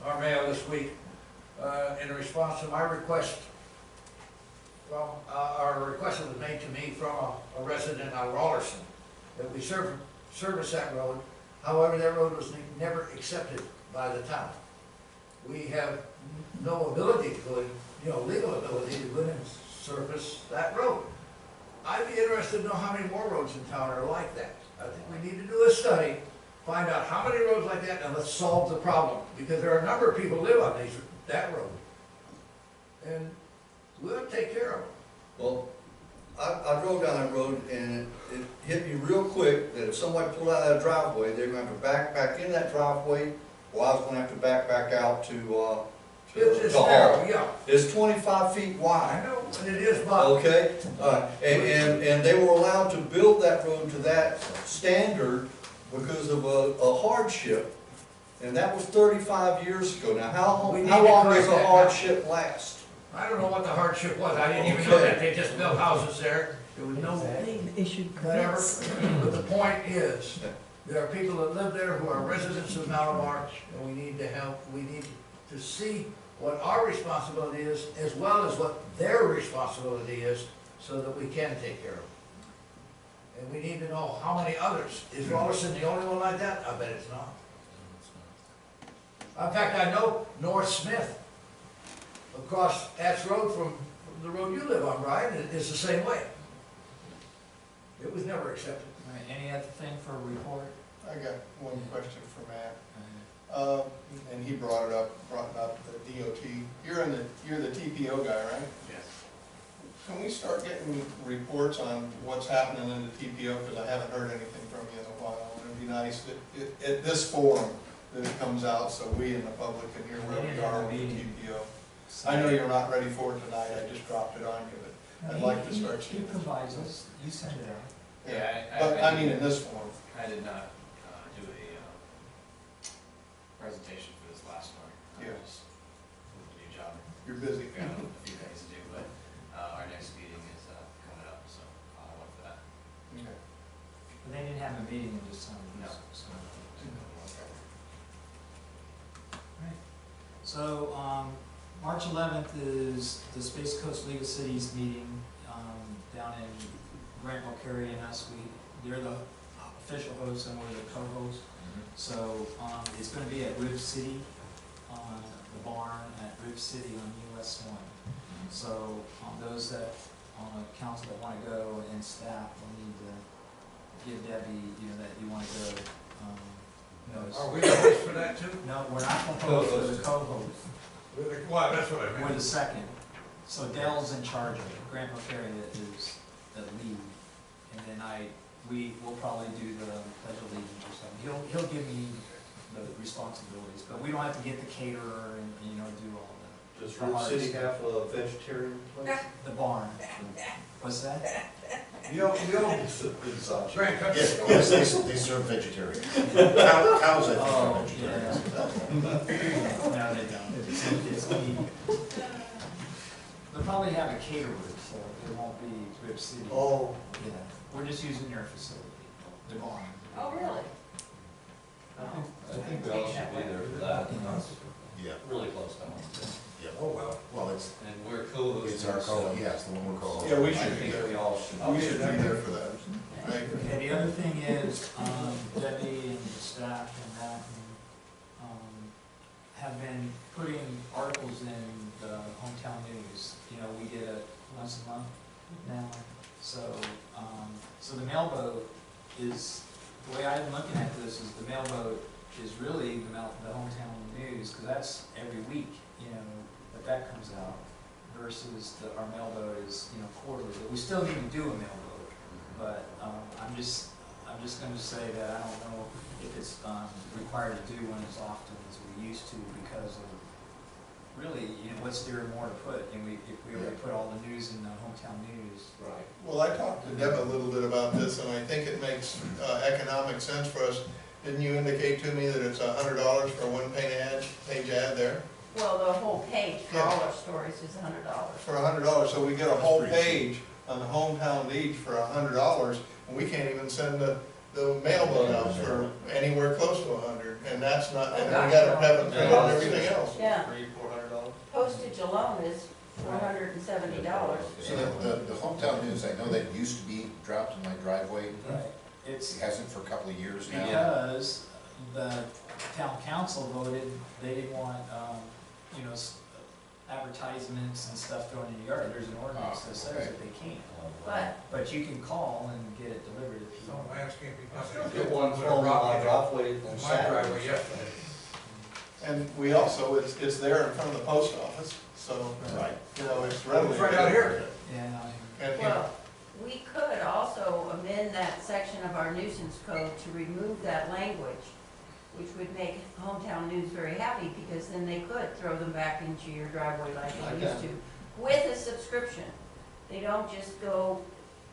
I: our mail this week, in response to my request, well, our request that was made to me from a resident out of Rollerson, that we service that road. However, that road was never accepted by the town. We have no ability to go in, legal ability to go in and surface that road. I'd be interested to know how many more roads in town are like that. I think we need to do a study, find out how many roads like that, and let's solve the problem. Because there are a number of people who live on that road. And we'll take care of them.
A: Well, I drove down that road and it hit me real quick that if somebody pulled out of that driveway, they're gonna have to back in that driveway, or I was gonna have to back out to
I: It's
A: haul.
I: narrow, yeah.
A: It's 25 feet
I: I
A: wide.
I: know, and it is, but
A: Okay, and they were allowed to build that road to that standard because of a hardship, and that was 35 years ago. Now,
I: We need
A: how
I: to
A: long
I: correct
A: does a
I: that now.
A: hardship last?
I: I don't know what the hardship was. I didn't even know that. They just built houses there. There was no whatever. But the point is, there are people that live there who are residents of Malabar, and we need to help. We need to see what our responsibility is, as well as what their responsibility is, so that we can take care of them. And we need to know how many others. Is Rollerson the only one like that? I bet it's not. In fact, I know North Smith, across Ash Road from the road you live on, Brian, is the same way. It was never accepted.
E: All right, any other thing for a report?
L: I got one question for Matt. And he brought up the DOT. You're the TPO guy, right?
F: Yes.
L: Can we start getting reports on what's happening in the TPO, because I haven't heard anything from you in a while. It'd be nice that, at this forum, that it comes out so we in the public can hear where we are with the TPO. I know you're not ready for it tonight, I just dropped it on you, but I'd like to start
E: He
L: seeing.
E: provides us, you send it out.
L: But I mean in this forum.
F: I did not do a presentation for this last one.
L: Yeah.
F: Just with the new job.
L: You're busy.
F: Got a few things to do, but our next meeting is coming up, so I'll look for that.
L: Okay.
E: But they didn't have a meeting in December.
F: No.
E: So. Right. So, March 11th is the Space Coast League of Cities meeting down in Granville, Cary, and us. They're the official hosts and we're the co-hosts. So it's going to be at Riv City, the barn at Riv City on US 1. So those that on the council that want to go and staff will need to give Debbie, that you want to go. Notice.
I: Are we the host for that too?
E: No, we're not the host, we're the co-host.
I: Well, that's what I
E: We're
I: meant.
E: the second. So Dell's in charge of it. Grant McCary is the lead. And then we will probably do the pledge of allegiance or something. He'll give me the responsibilities, but we don't have to get the caterer and do all the.
N: Does River City have a vegetarian place?
E: The barn. What's that?
N: You don't decide.
I: Grant, cut
K: Yes,
I: this.
K: yes, they serve vegetarian. Cows, I think, are
E: Oh,
K: vegetarian.
E: No, they don't. It's meat. They'll probably have a caterer, so it won't be Rip City.
A: Oh,
E: Yeah, we're just using your facility, the barn.
D: Oh, really?
N: I think we all should be there for that.
K: Yeah,
N: Really close to home.
K: yeah.
I: Oh, well.
K: Well, it's
N: And we're co-hosting.
K: it's our call, yes, the one we're calling.
L: Yeah, we
N: I
L: should be
N: think
L: there.
N: we all should.
L: We should be there for that. I agree.
E: And the other thing is, Debbie and the staff and that, have been putting articles in the hometown news. We get it once a month now. So, so the mailboat is, the way I'm looking at this is the mailboat is really the hometown news, because that's every week, that comes out, versus our mailboat is, quarterly. But we still need to do a mailboat, but I'm just going to say that I don't know if it's required to do one as often as we used to, because of really, what's there more to put? And if we already put all the news in the hometown news.
N: Right.
L: Well, I talked to Deb a little bit about this, and I think it makes economic sense for us. Didn't you indicate to me that it's $100 for a one-page ad there?
D: Well, the whole page for all our stories is $100.
L: For $100, so we get a whole page on the hometown leads for $100, and we can't even send the mailboat out for anywhere close to $100, and that's not, and we gotta have it printed and everything else.
D: Yeah.
F: $300-400?
D: postage alone is $470.
K: So the hometown news, I know that used to be dropped in my driveway.
E: Right.
K: It
E: It's
K: hasn't for a couple of years now.
E: because the town council voted, they didn't want, you know, advertisements and stuff thrown in your yard. There's an ordinance that says that they can't. But you can call and get it delivered if you
I: So
E: want.
I: landscaping
C: I still
I: company.
C: get one thrown on my driveway on
I: My driveway
C: Saturday.
I: yesterday.
L: And we also, it's there in front of the post office, so,
K: Right.
L: you know, it's readily.
I: It's right out here.
E: Yeah.
L: And,
D: Well, we could also amend that section of our nuisance code to remove that language, which would make Hometown News very happy, because then they could throw them back into your driveway like they used to, with a subscription. They don't just go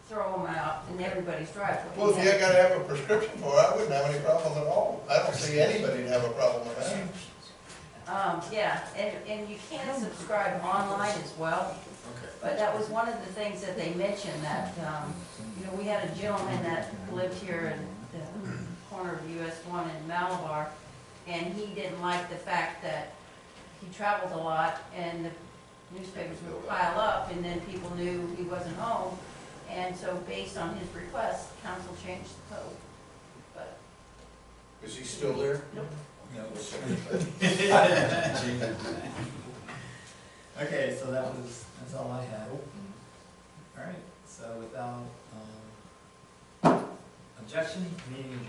D: throw them out in everybody's driveway.
L: well, if you gotta have a prescription for it, I wouldn't have any problem at all. I don't see anybody have a problem with that.
D: Yeah, and you can subscribe online as well.
K: Okay.
D: But that was one of the things that they mentioned, that, you know, we had a gentleman that lived here in the corner of US 1 in Malabar, and he didn't like the fact that he traveled a lot, and the newspapers would pile up, and then people knew he wasn't home. And so based on his request, council changed the code. But,
A: Is he still there?
D: nope.
E: Okay, so that's all I had. All right, so without objection, meeting adjourned.